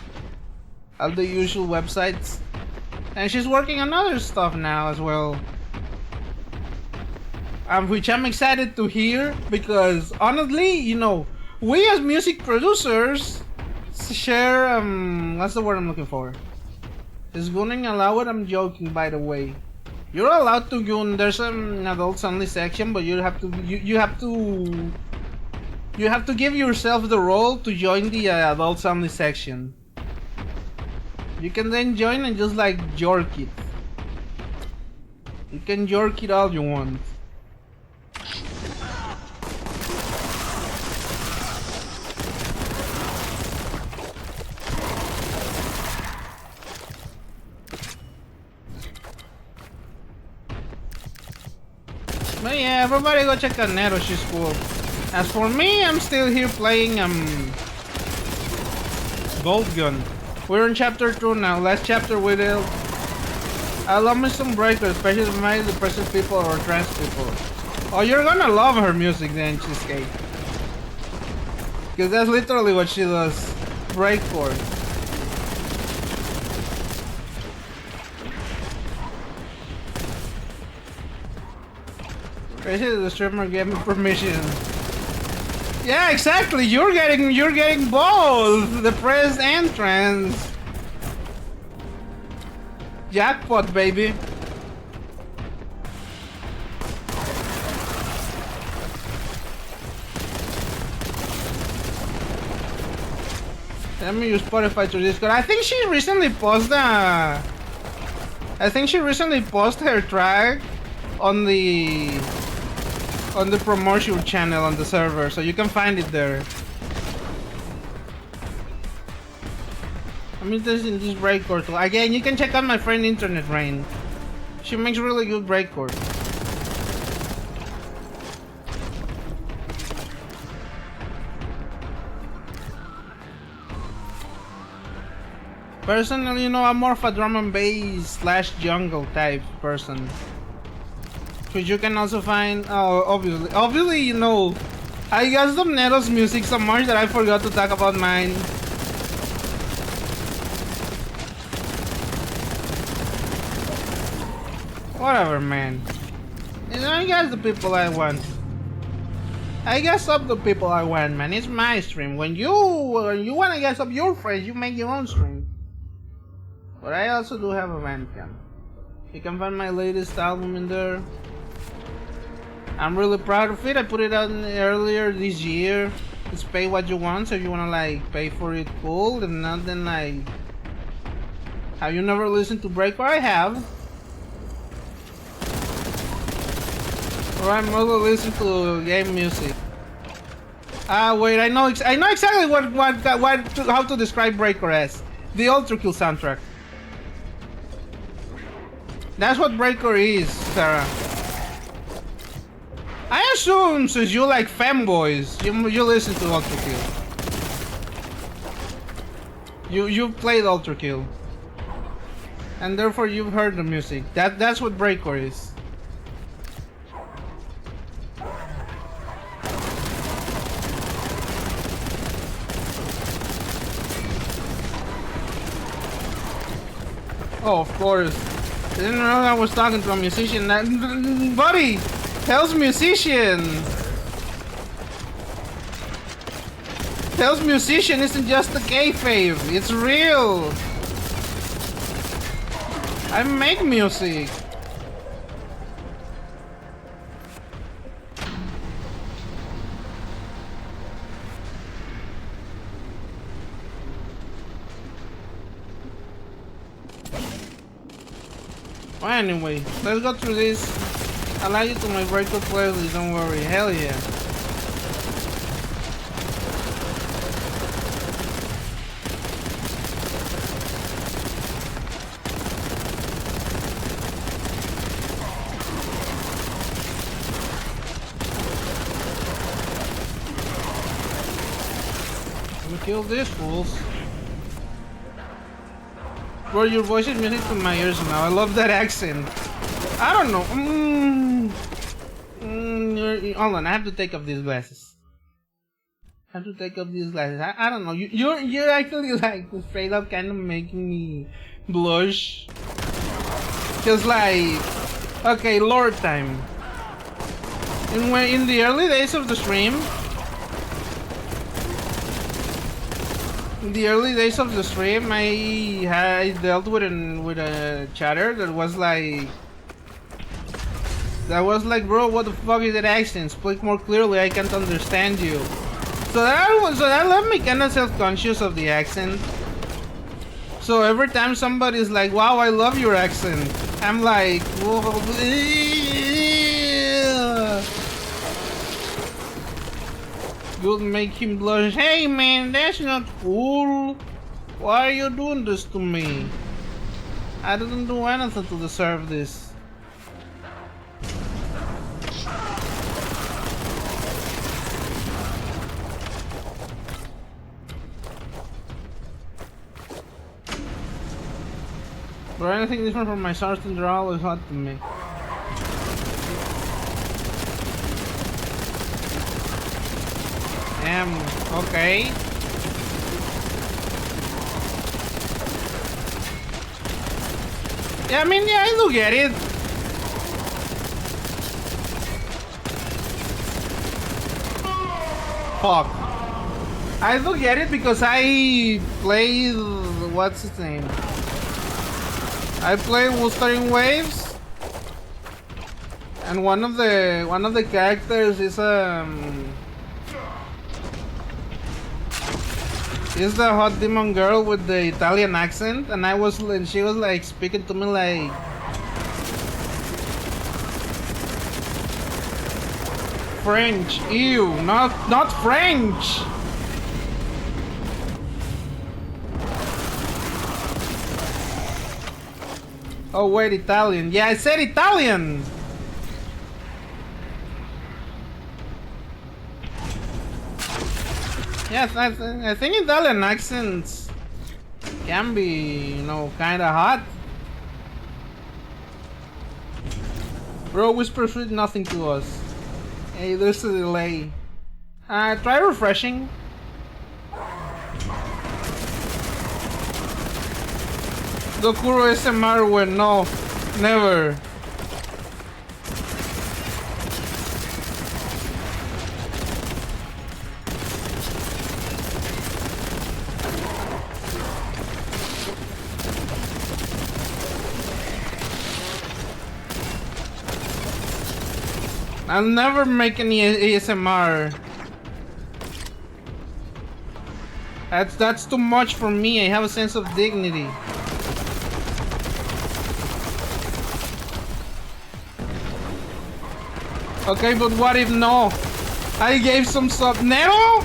all the usual websites. And she's working on other stuff now as well. Which I'm excited to hear because honestly, you know, we as music producers share, what's the word I'm looking for? Is gunning allowed? I'm joking, by the way. You're allowed to gun. There's an adults only section, but you have to give yourself the role to join the adults only section. You can then join and just like jerk it. You can jerk it all you want. But yeah, everybody go check out Nero, she's cool. As for me, I'm still here playing BOLTGUN. We're in chapter 2 now. Last chapter we did. I love me some breakers, especially if my depressive people or trans people. Oh, you're gonna love her music then, Cheesecake. Because that's literally what she does. Breakcore. Basically, the streamer gave me permission. Yeah, exactly. You're getting both depressed and trans. Jackpot, baby. Let me use Spotify to Discord. I think she recently posted her track on the promotion channel on the server, so you can find it there. I'm interested in this breakcore too. Again, you can check out my friend Internet Rain. She makes really good breakcore. Personally, you know, I'm more of a drum and bass / jungle type person. Which you can also find, obviously, you know, I got some Nero's music so much that I forgot to talk about mine. Whatever, man. You know, I guess the people I want. I guess up the people I want, man. It's my stream. When you wanna guess up your friends, you make your own stream. But I also do have a Bandcamp. You can find my latest album in there. I'm really proud of it. I put it out earlier this year. It's pay what you want, so if you wanna like pay for it, cool. If not, then like, have you never listened to Breakcore? I have. Or I'm really listening to game music. Wait, I know exactly how to describe Breakcore as the Ultrakill soundtrack. That's what Breakcore is, Sarah. I assume since you like Femboys, you listen to Ultrakill. You've played Ultrakill, and therefore you've heard the music. That's what Breakcore is. Oh, of course. I didn't know I was talking to a musician. Buddy, Hell's musician. Hell's musician isn't just a kayfabe. It's real. I make music. Well, anyway, let's go through this. I'll add you to my Breakcore playlist, don't worry. Hell yeah. Let me kill these fools. Bro, your voice is music to my ears now. I love that accent. I don't know. Hold on, I have to take off these glasses. have to take off these glasses. I don't know. You're actually like straight up kind of making me blush. Just like, okay, Lord time. In the early days of the stream, I dealt with a chatter that was like, bro, what the fuck is that accent? Speak more clearly, I can't understand you. So that left me kind of self-conscious of the accent. So every time somebody's like, wow, I love your accent, I'm like, whoa. You'll make him blush. Hey man, that's not cool. Why are you doing this to me? I didn't do anything to deserve this. But anything different from my Sarton drawl is hot to me. Okay. Yeah, I mean, yeah, I do get it. Fuck. I do get it because I played, what's his name? I played Wuthering Waves, and one of the characters is the hot demon girl with the Italian accent, and she was like speaking to me like, French, ew, not French. Oh wait, Italian. Yeah, I said Italian. Yes, I think Italian accents can be, you know, kind of hot. Bro, whispers did nothing to us. Hey, there's a delay. Try refreshing. Dokuro SMR when no, never. I'll never make any ASMR. That's too much for me. I have a sense of dignity. Okay, but what if no? I gave some sub. Nero?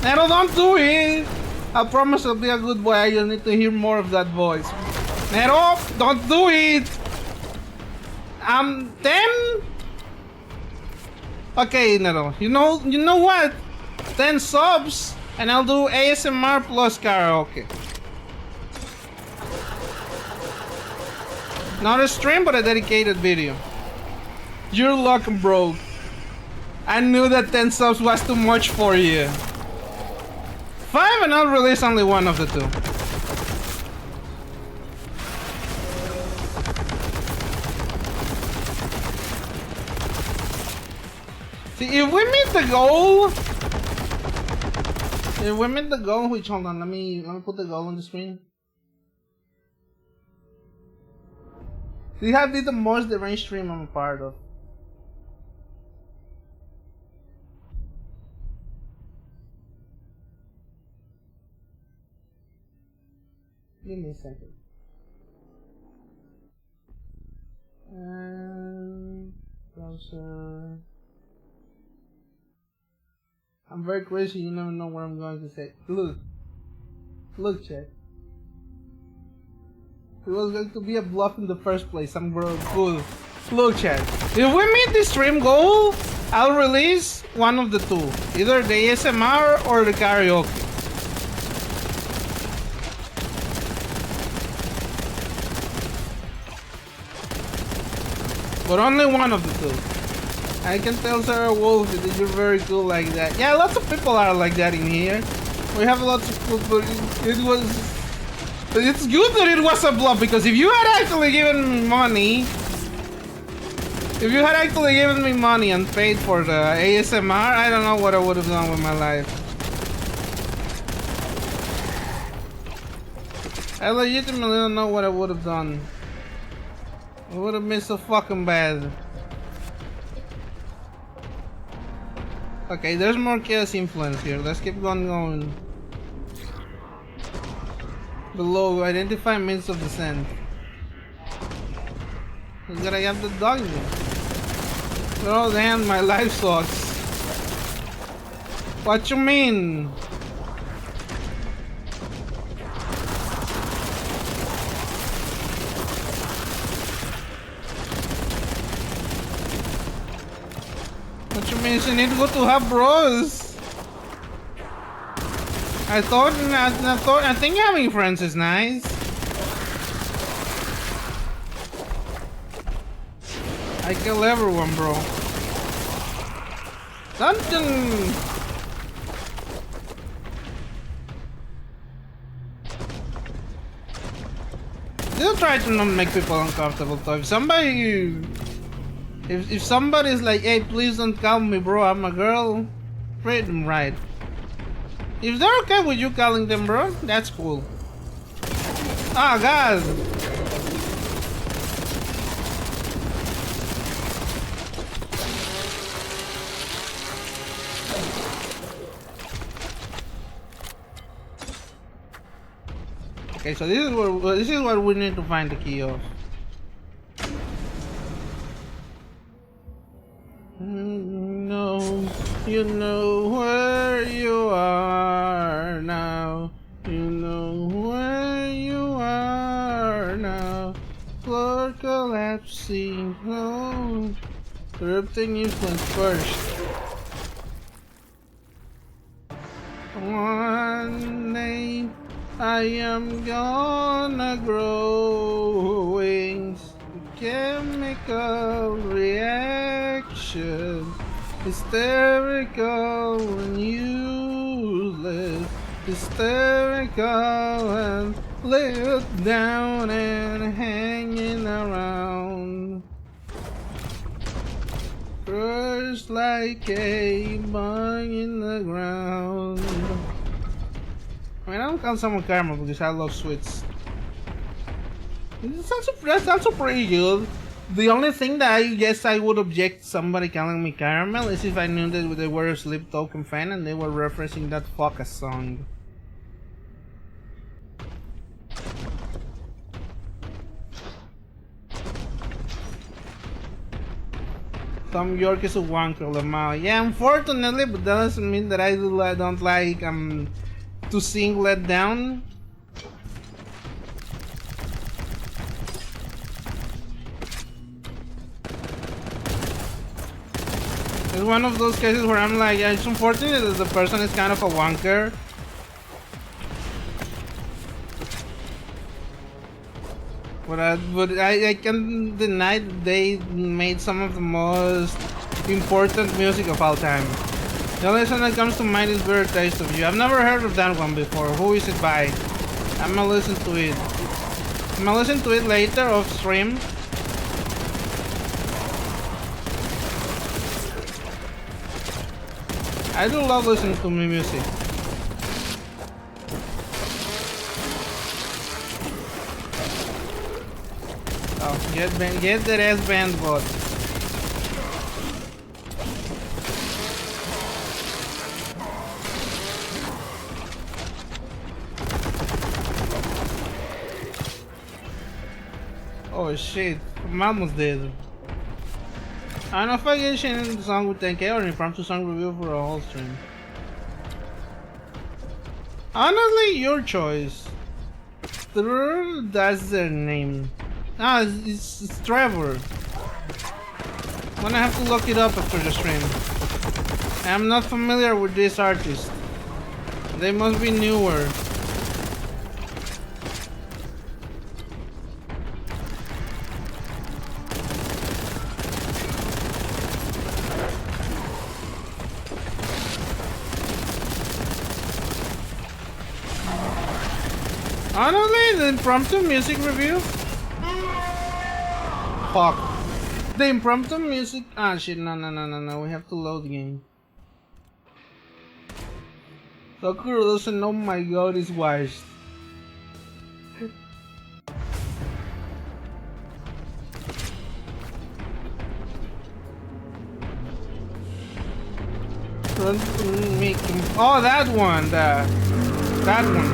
Nero, don't do it! I promise I'll be a good boy. I just need to hear more of that voice. Nero, don't do it! 10? Okay, Nero. You know what? 10 subs, and I'll do ASMR plus karaoke. Not a stream, but a dedicated video. You're lucky, bro. I knew that 10 subs was too much for you. 5 and I'll release only one of the two. See, if we meet the goal, which, hold on, let me put the goal on the screen. This has been the most deranged stream I'm a part of. Give me a second. Browser. I'm very crazy, you never know what I'm going to say. Look, chat. It was going to be a bluff in the first place. I'm good. Look, chat. If we meet the stream goal, I'll release one of the two. Either the ASMR or the karaoke. But only one of the two. I can tell Sarah Wolf that you're very cool like that. Yeah, lots of people are like that in here. We have lots of cool, but it was... It's good that it was a bluff, because if you had actually given me money... If you had actually given me money and paid for the ASMR, I don't know what I would have done with my life. I legitimately don't know what I would have done. It would have been so fucking bad. Okay, there's more chaos influence here. Let's keep going. Below, identify means of descent. We gotta have the dog here. Oh damn, my life sucks. What you mean? What you mean? You need to go to have bros. I think having friends is nice. I kill everyone, bro. Dungeon. Still try to not make people uncomfortable. So if somebody, if somebody's like, "Hey, please don't call me, bro. I'm a girl," treat them right. If they're okay with you calling them, bro, that's cool. Oh God. Okay, so this is what we need to find the key of. No, you know where you are now. You know where you are now. Floor collapsing. No, corrupting influence first. One day I am gonna grow wings. Chemical reaction, hysterical and useless, hysterical and let down and hanging around. Crushed like a bug in the ground. I mean, I don't call someone caramel because I love sweets. That's also pretty good. The only thing that I guess I would object to somebody calling me caramel is if I knew that they were a Sleep Token fan and they were referencing that Focus song. Tom York is a wanker, Lamau. Yeah, unfortunately, but that doesn't mean that I don't like to sing Let Down. It's one of those cases where I'm like, yeah, it's unfortunate that the person is kind of a wanker. But I can deny that they made some of the most important music of all time. The only song that comes to mind is Better Taste of You. I've never heard of that one before. Who is it by? I'm gonna listen to it. I'm gonna listen to it later off stream. I do love listening to my music. Oh, get that ass band bot. Oh shit, I'm almost dead. I don't know if I get Shannon the song with 10k or an impromptu song review for a whole stream. Honestly, your choice. That's their name. Ah, it's Trevor. I'm gonna have to look it up after the stream. I'm not familiar with this artist. They must be newer. Honestly, the impromptu music review. Fuck. The impromptu music. Ah, shit. No. We have to load the game. Dokuro doesn't know my god is washed. Oh, that one. That one.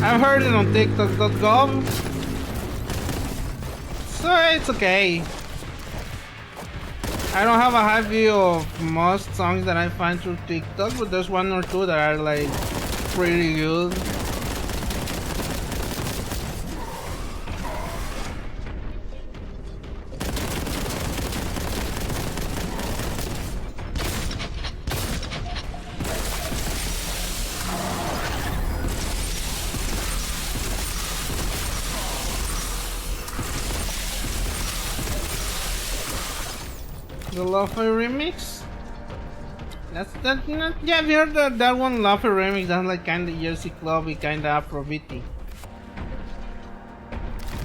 I've heard it on TikTok.gov. So it's okay. I don't have a high view of most songs that I find through TikTok, but there's one or two that are like pretty good. The Luffy remix? That's not, yeah, I've heard that one Luffy remix. That's like kinda Jersey Clubby, kinda Afrobeaty.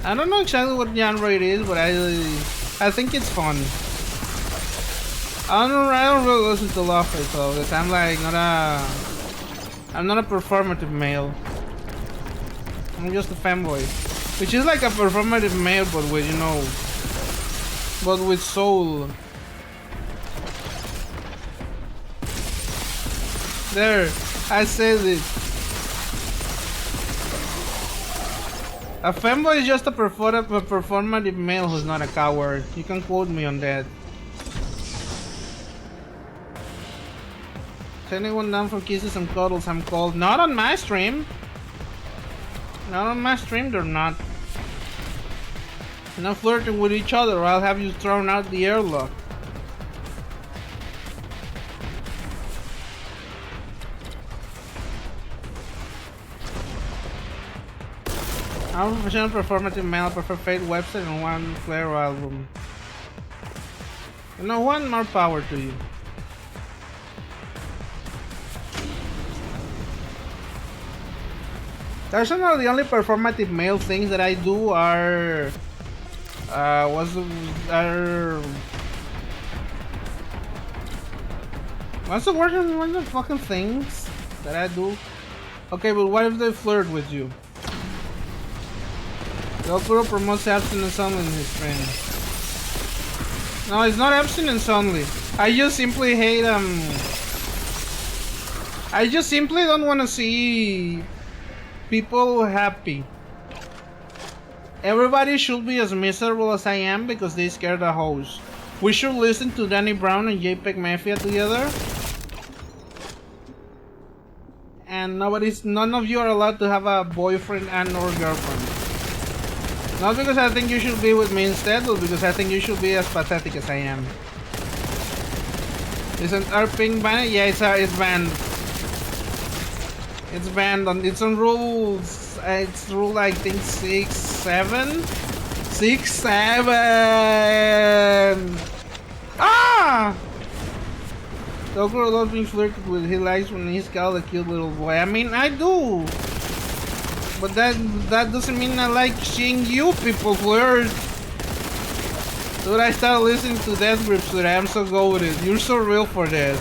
I don't know exactly what genre it is, but I think it's fun. I don't really listen to Luffy though, because I'm like I'm not a performative male. I'm just a femboy, which is like a performative male, but with but with soul. There, I said it. A femboy is just a performative male who's not a coward. You can quote me on that. Is anyone down for kisses and cuddles? I'm cold. Not on my stream. Not on my stream, they're not. You're not flirting with each other or I'll have you thrown out the airlock. I'm a professional performative male. I prefer Fate website and one Flare album. You know, one more power to you. Personally, the only performative male things that I do are what's the word? One of the fucking things that I do. Okay, but what if they flirt with you? Dokuro promotes abstinence only in his stream. No, it's not abstinence only. I just simply hate I just simply don't want to see people happy. Everybody should be as miserable as I am because they scared the host. We should listen to Danny Brown and JPEG Mafia together. And none of you are allowed to have a boyfriend and or girlfriend. Not because I think you should be with me instead, but because I think you should be as pathetic as I am. Isn't our ping banned? Yeah, it's banned. It's banned on. It's on rules. It's rule I think 6-7. 6-7. Ah! Dokuro loves being flirted with. He likes when he's called a cute little boy. I mean, I do. But that doesn't mean I like seeing you people flirt. Dude, I started listening to Death Grips today. I'm so goated. You're so real for that.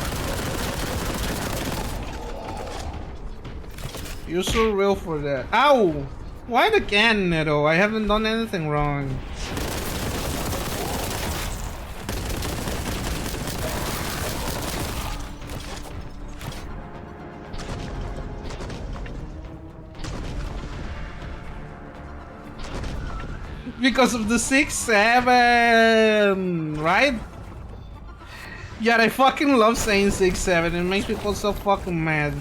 You're so real for that. Ow! Why the can, Neto? I haven't done anything wrong. Because of the 6-7, right? Yeah, I fucking love saying 6-7. It makes people so fucking mad.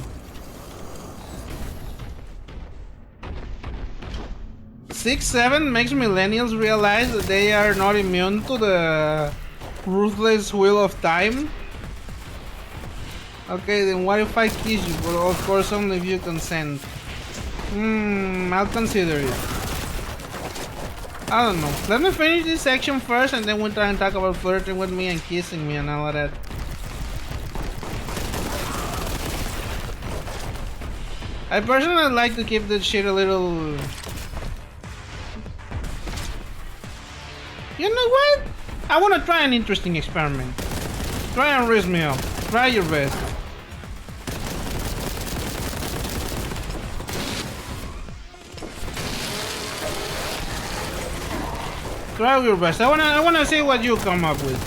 6-7 makes millennials realize that they are not immune to the ruthless wheel of time. Okay, then what if I kiss you? Well, of course, only if you consent. I'll consider it. I don't know. Let me finish this section first and then we'll try and talk about flirting with me and kissing me and all of that. I personally like to keep this shit a little... You know what? I want to try an interesting experiment. Try and raise me up. Try your best. Try your best. I wanna see what you come up with.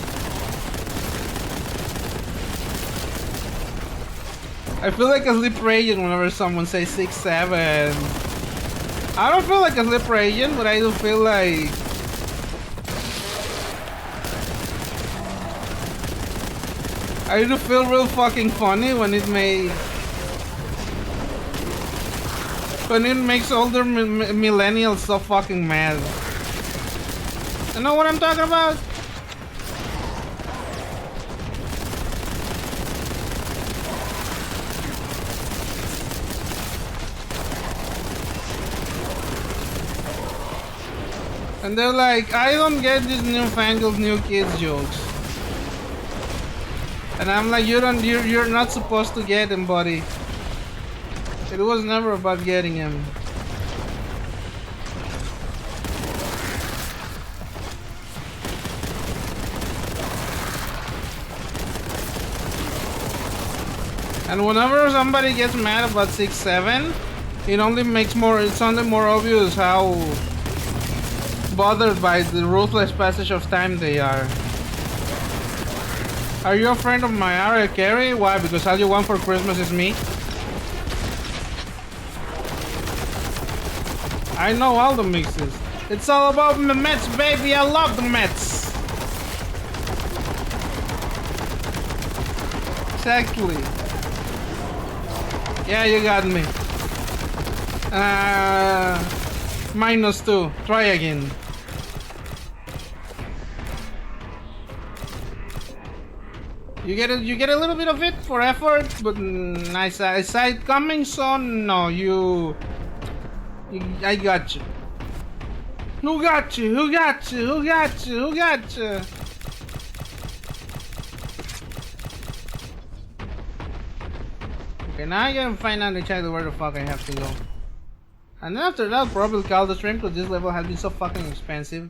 I feel like a sleeper agent whenever someone says 6'7". I don't feel like a sleeper agent, but I do feel like... I do feel real fucking funny when it makes older millennials so fucking mad. You know what I'm talking about? And they're like, I don't get these newfangled new kids jokes. And I'm like, you're not supposed to get him, buddy. It was never about getting him. And whenever somebody gets mad about 6'7", it's only more obvious how bothered by the ruthless passage of time they are. Are you a friend of Mariah Carey? Why? Because all you want for Christmas is me? I know all the mixes. It's all about the Mets, baby. I love the Mets. Exactly. Yeah, you got me. -2. Try again. You get a little bit of it for effort, but nice side coming, so no, I got you. Who got you? Who got you? Who got you? Who got you? Okay, now I gotta find out exactly where the fuck I have to go. And then after that, I'll probably call the stream because this level has been so fucking expensive.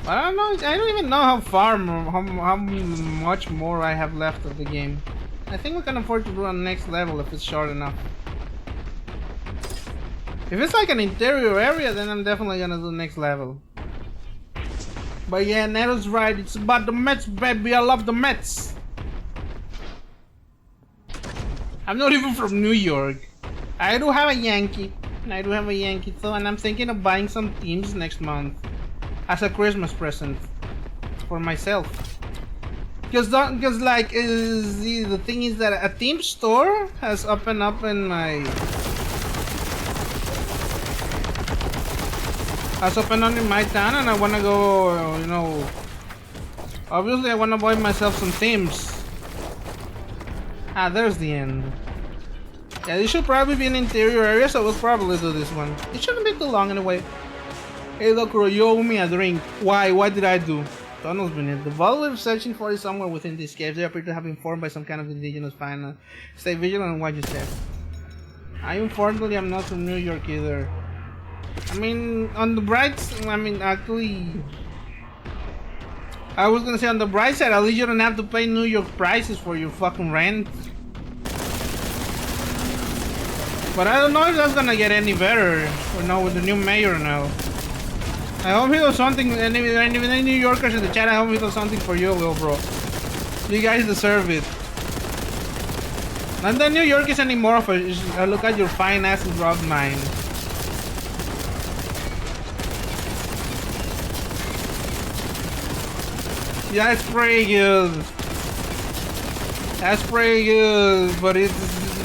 But I don't know. I don't even know how far, how much more I have left of the game. I think we can afford to do the next level if it's short enough. If it's like an interior area, then I'm definitely gonna do the next level. But yeah, Nero's right. It's about the Mets, baby. I love the Mets. I'm not even from New York. I do have a Yankee. I do have a Yankee too, and I'm thinking of buying some teams next month as a Christmas present for myself. Because like the thing is that a team store has opened up in my town, and I wanna go. You know, obviously I wanna buy myself some teams. Ah, there's the end. Yeah, this should probably be an interior area, so we'll probably do this one. It shouldn't be too long anyway. Hey Dokuro, you owe me a drink. Why? What did I do? Tunnels beneath. The vault we're searching for is somewhere within these caves. They appear to have been formed by some kind of indigenous fauna. Stay vigilant on what you said. Unfortunately, I'm not from New York either. I mean, on the bright side, actually... I was gonna say on the bright side, at least you don't have to pay New York prices for your fucking rent. But I don't know if that's gonna get any better, or no, with the new mayor now. I hope he does something, and even any New Yorkers in the chat, I hope he does something for you, little bro. You guys deserve it. Not that New York is anymore of a look at your fine ass and rob mine. Yeah, it's pretty good. That's pretty good, but it's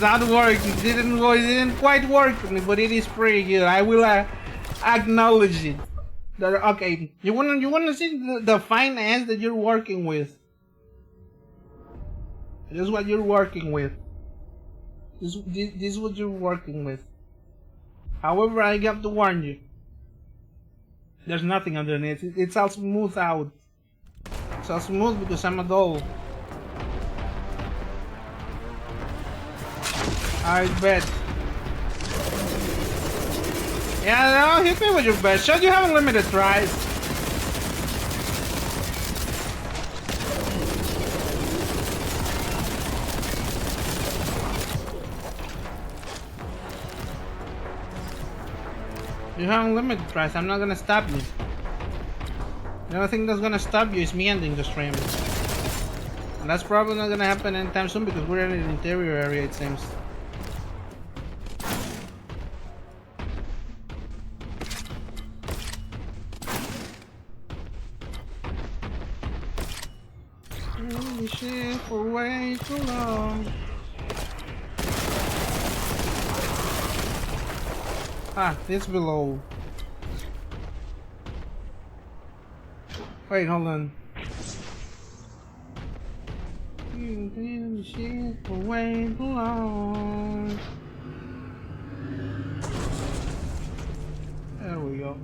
not working. It didn't quite work for me, but it is pretty good. I will acknowledge it. Okay, you wanna see the fine ass that you're working with. This is what you're working with. This is what you're working with. However, I have to warn you. There's nothing underneath. It's all smooth out. It's all smooth because I'm a doll. I bet. Yeah, no, hit me with your best shot. You have unlimited tries. You have unlimited tries. I'm not gonna stop you. The only thing that's gonna stop you is me ending the stream. And that's probably not gonna happen anytime soon because we're in an interior area, it seems. Shit for way too long. Ah, it's below. Wait, hold on. Shit for way too long. There we go.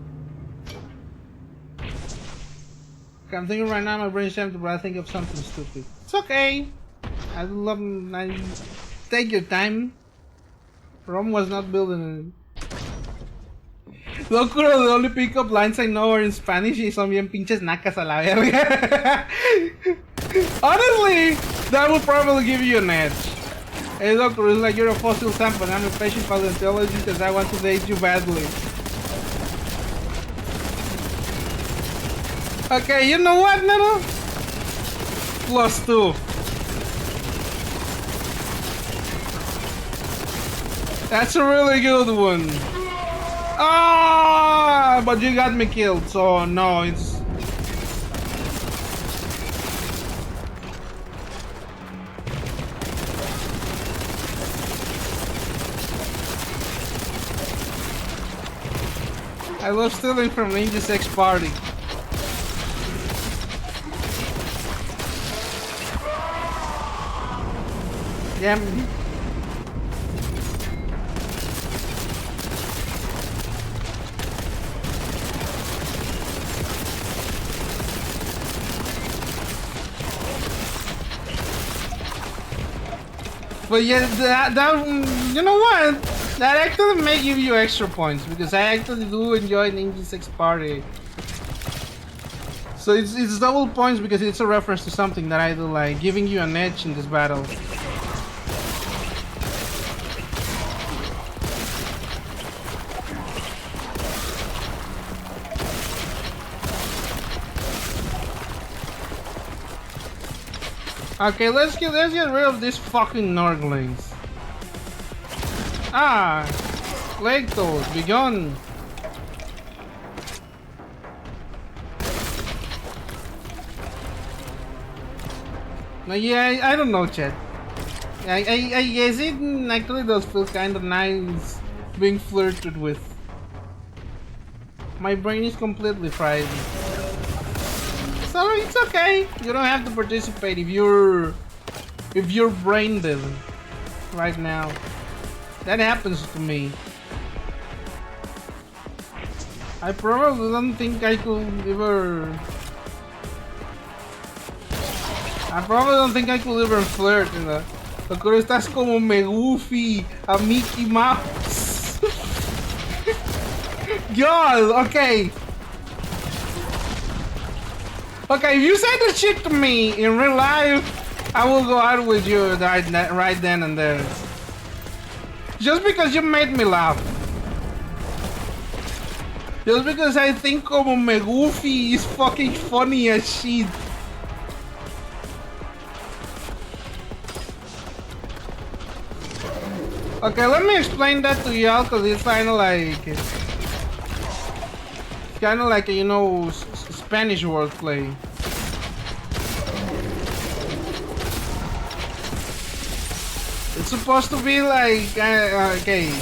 Okay, I'm thinking right now my brain's empty, but I think of something stupid. It's okay. I take your time. Rome was not building it. Locura, the only pickup lines I know are in Spanish y son bien pinches nacas a la verga. Honestly, that would probably give you an edge. Hey Locura, it's like you're a fossil sample and I'm a patient paleontologist because I want to date you badly. Okay, you know what, Nano? +2. That's a really good one. Ah, but you got me killed, so no, it's... I love stealing from Ninja Sex Party. Yeah. But yeah, that you know what? That actually may give you extra points because I actually do enjoy Ninja Sex Party. So it's double points because it's a reference to something that I do like, giving you an edge in this battle. Okay, let's get rid of these fucking Norglings. Ah, Plague Toad, be gone. No, yeah, I don't know, chat. I guess it actually does feel kind of nice being flirted with. My brain is completely fried. So it's okay. You don't have to participate if you're brain dead right now. That happens to me. I probably don't think I could ever. I probably don't think I could ever flirt in that. Pero estás como me Goofy a Mickey Mouse. God, okay. Okay, if you say that shit to me in real life, I will go out with you right then and there. Just because you made me laugh. Just because I think como me Goofy is fucking funny as shit. Okay, let me explain that to y'all because it's kind of like, you know, Spanish wordplay. It's supposed to be like, okay.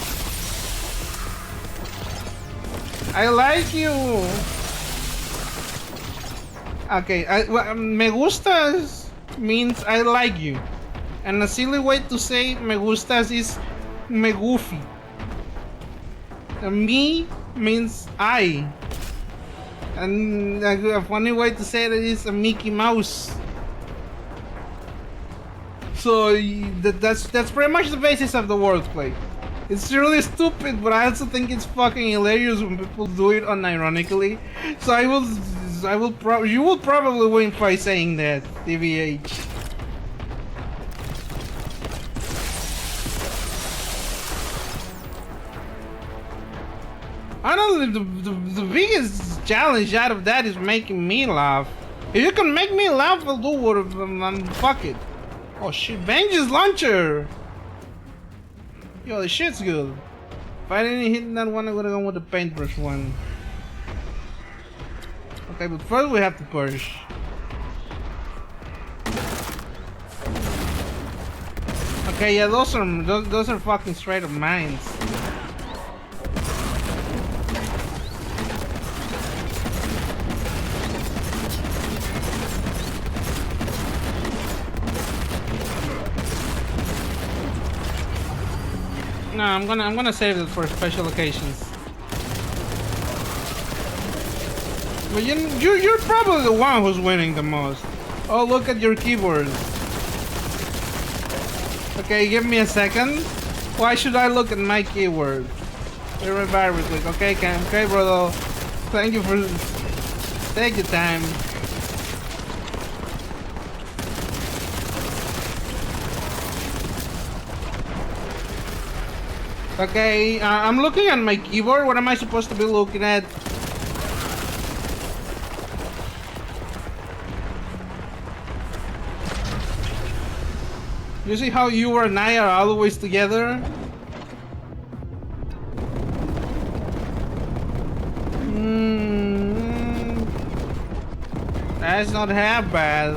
I like you. Okay, me gustas means I like you. And a silly way to say me gustas is me Goofy. Me means I. And a funny way to say that is a Mickey Mouse. So that's pretty much the basis of the wordplay. It's really stupid, but I also think it's fucking hilarious when people do it unironically. So you will probably win by saying that, TVH. I don't know, the biggest challenge out of that is making me laugh. If you can make me laugh, I'll do whatever, fuck it. Oh shit, Benji's launcher! Yo, the shit's good. If I didn't hit that one, I'm gonna go with the paintbrush one. Okay, but first we have to push. Okay, yeah, those are fucking straight up mines. No, I'm gonna save it for special occasions. But you're probably the one who's winning the most. Oh, look at your keyboard. Okay, give me a second. Why should I look at my keyboard? Be right back real quick. Okay, okay, brother. Thank you for take your time. Okay, I'm looking at my keyboard. What am I supposed to be looking at? You see how you and I are always together? That's not half bad.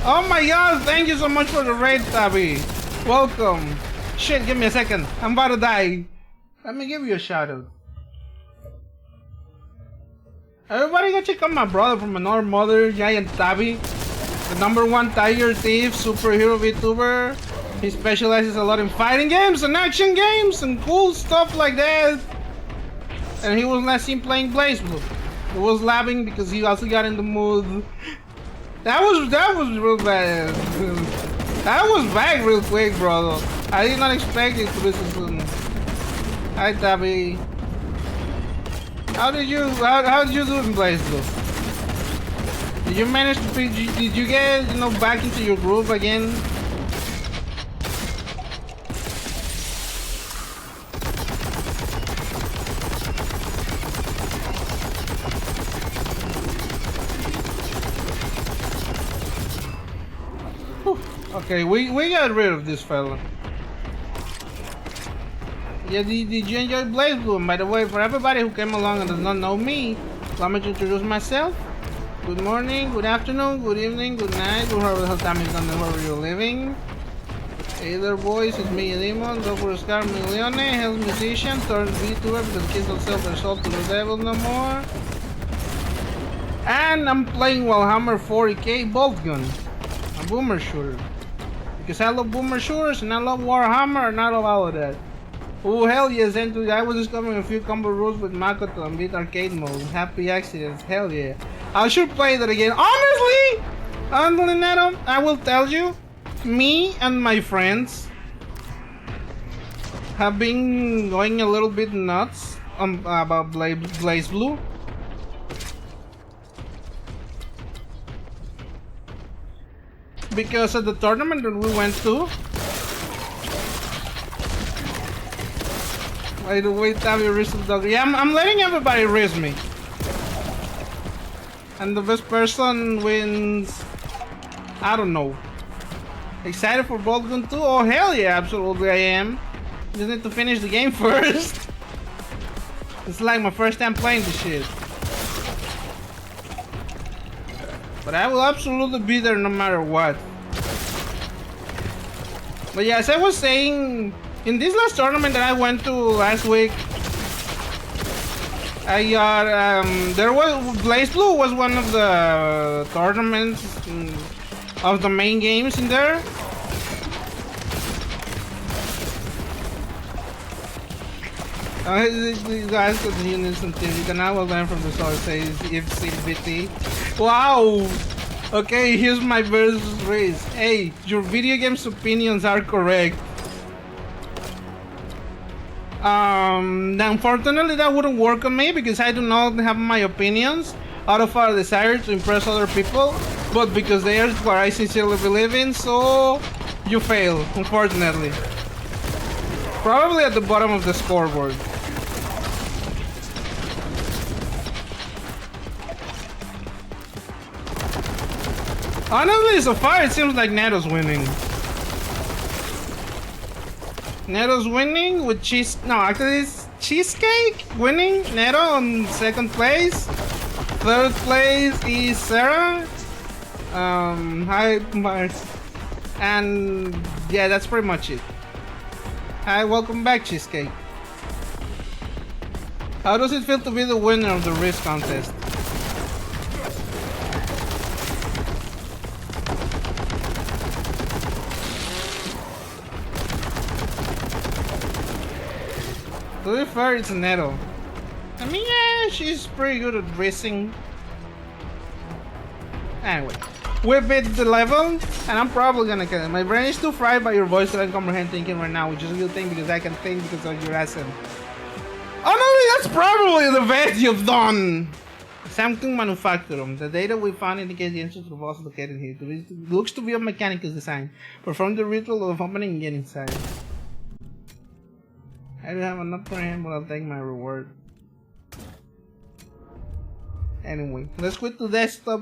Oh my god, thank you so much for the raid, Tabby. Welcome. Shit, give me a second. I'm about to die. Let me give you a shout out. Everybody go check out my brother from another mother, Giant Tabby. The #1 tiger thief, superhero VTuber. He specializes a lot in fighting games and action games and cool stuff like that. And he was last seen playing BlazBlue. He was laughing because he also got in the mood. That was real bad. That was back real quick, bro. I did not expect it to be so soon. Hi, Tabby. How did you do in BlazBlue? Did you manage to did you get back into your group again? Okay, we got rid of this fella. Yeah, did you enjoy BlazBlue? And by the way, for everybody who came along and does not know me, allow me to introduce myself. Good morning, good afternoon, good evening, good night, whoever the hell time is done, wherever you're living. Hey there, boys, it's me, Demon, Dr. Scar Milione, Hell's Musician, turned VTuber because kids don't sell their soul to the devil no more. And I'm playing WARHAMMER 40k BOLTGUN, a boomer shooter. Because I love boomer shooters and I love WARHAMMER and I love all of that. Oh hell yes, and I was discovering a few combo rules with Makoto and beat arcade mode. Happy accidents, hell yeah. I should play that again. Honestly, Neto, I will tell you, me and my friends have been going a little bit nuts about BlazBlue. Because of the tournament that we went to. By the way, Tabby Rizzed dog. Yeah, I'm letting everybody riz me. And the best person wins. I don't know. Excited for BOLTGUN 2? Oh hell yeah, absolutely I am. Just need to finish the game first. It's like my first time playing this shit. But I will absolutely be there no matter what. But yeah, as I was saying, in this last tournament that I went to last week, I got, BlazBlue was one of the tournaments of the main games in there. You guys continue in some things. You can now learn from the source says FCBT. Wow! Okay, here's my versus race. Hey, your video game's opinions are correct. Unfortunately that wouldn't work on me because I do not have my opinions out of our desire to impress other people, but because they are what I sincerely believe in, so you fail, unfortunately. Probably at the bottom of the scoreboard. Honestly, so far it seems like Neto's winning. Neto's winning with actually it's Cheesecake winning. Neto on second place. Third place is Sarah. Hi Mars. And yeah, that's pretty much it. Hi, welcome back, Cheesecake. How does it feel to be the winner of the Rizzed contest? To be fair, it's Neto. I mean, yeah, she's pretty good at racing. Anyway, we beat the level, and I'm probably gonna kill it. My brain is too fried by your voice that I can comprehend thinking right now, which is a good thing because I can think because of your accent. Oh no, that's probably the best you've done! Samsung Manufacturum. The data we found indicates the entrance to the vault located here. It looks to be of mechanical design. Perform the ritual of opening and get inside. I don't have enough for him, but I'll take my reward. Anyway, let's quit the desktop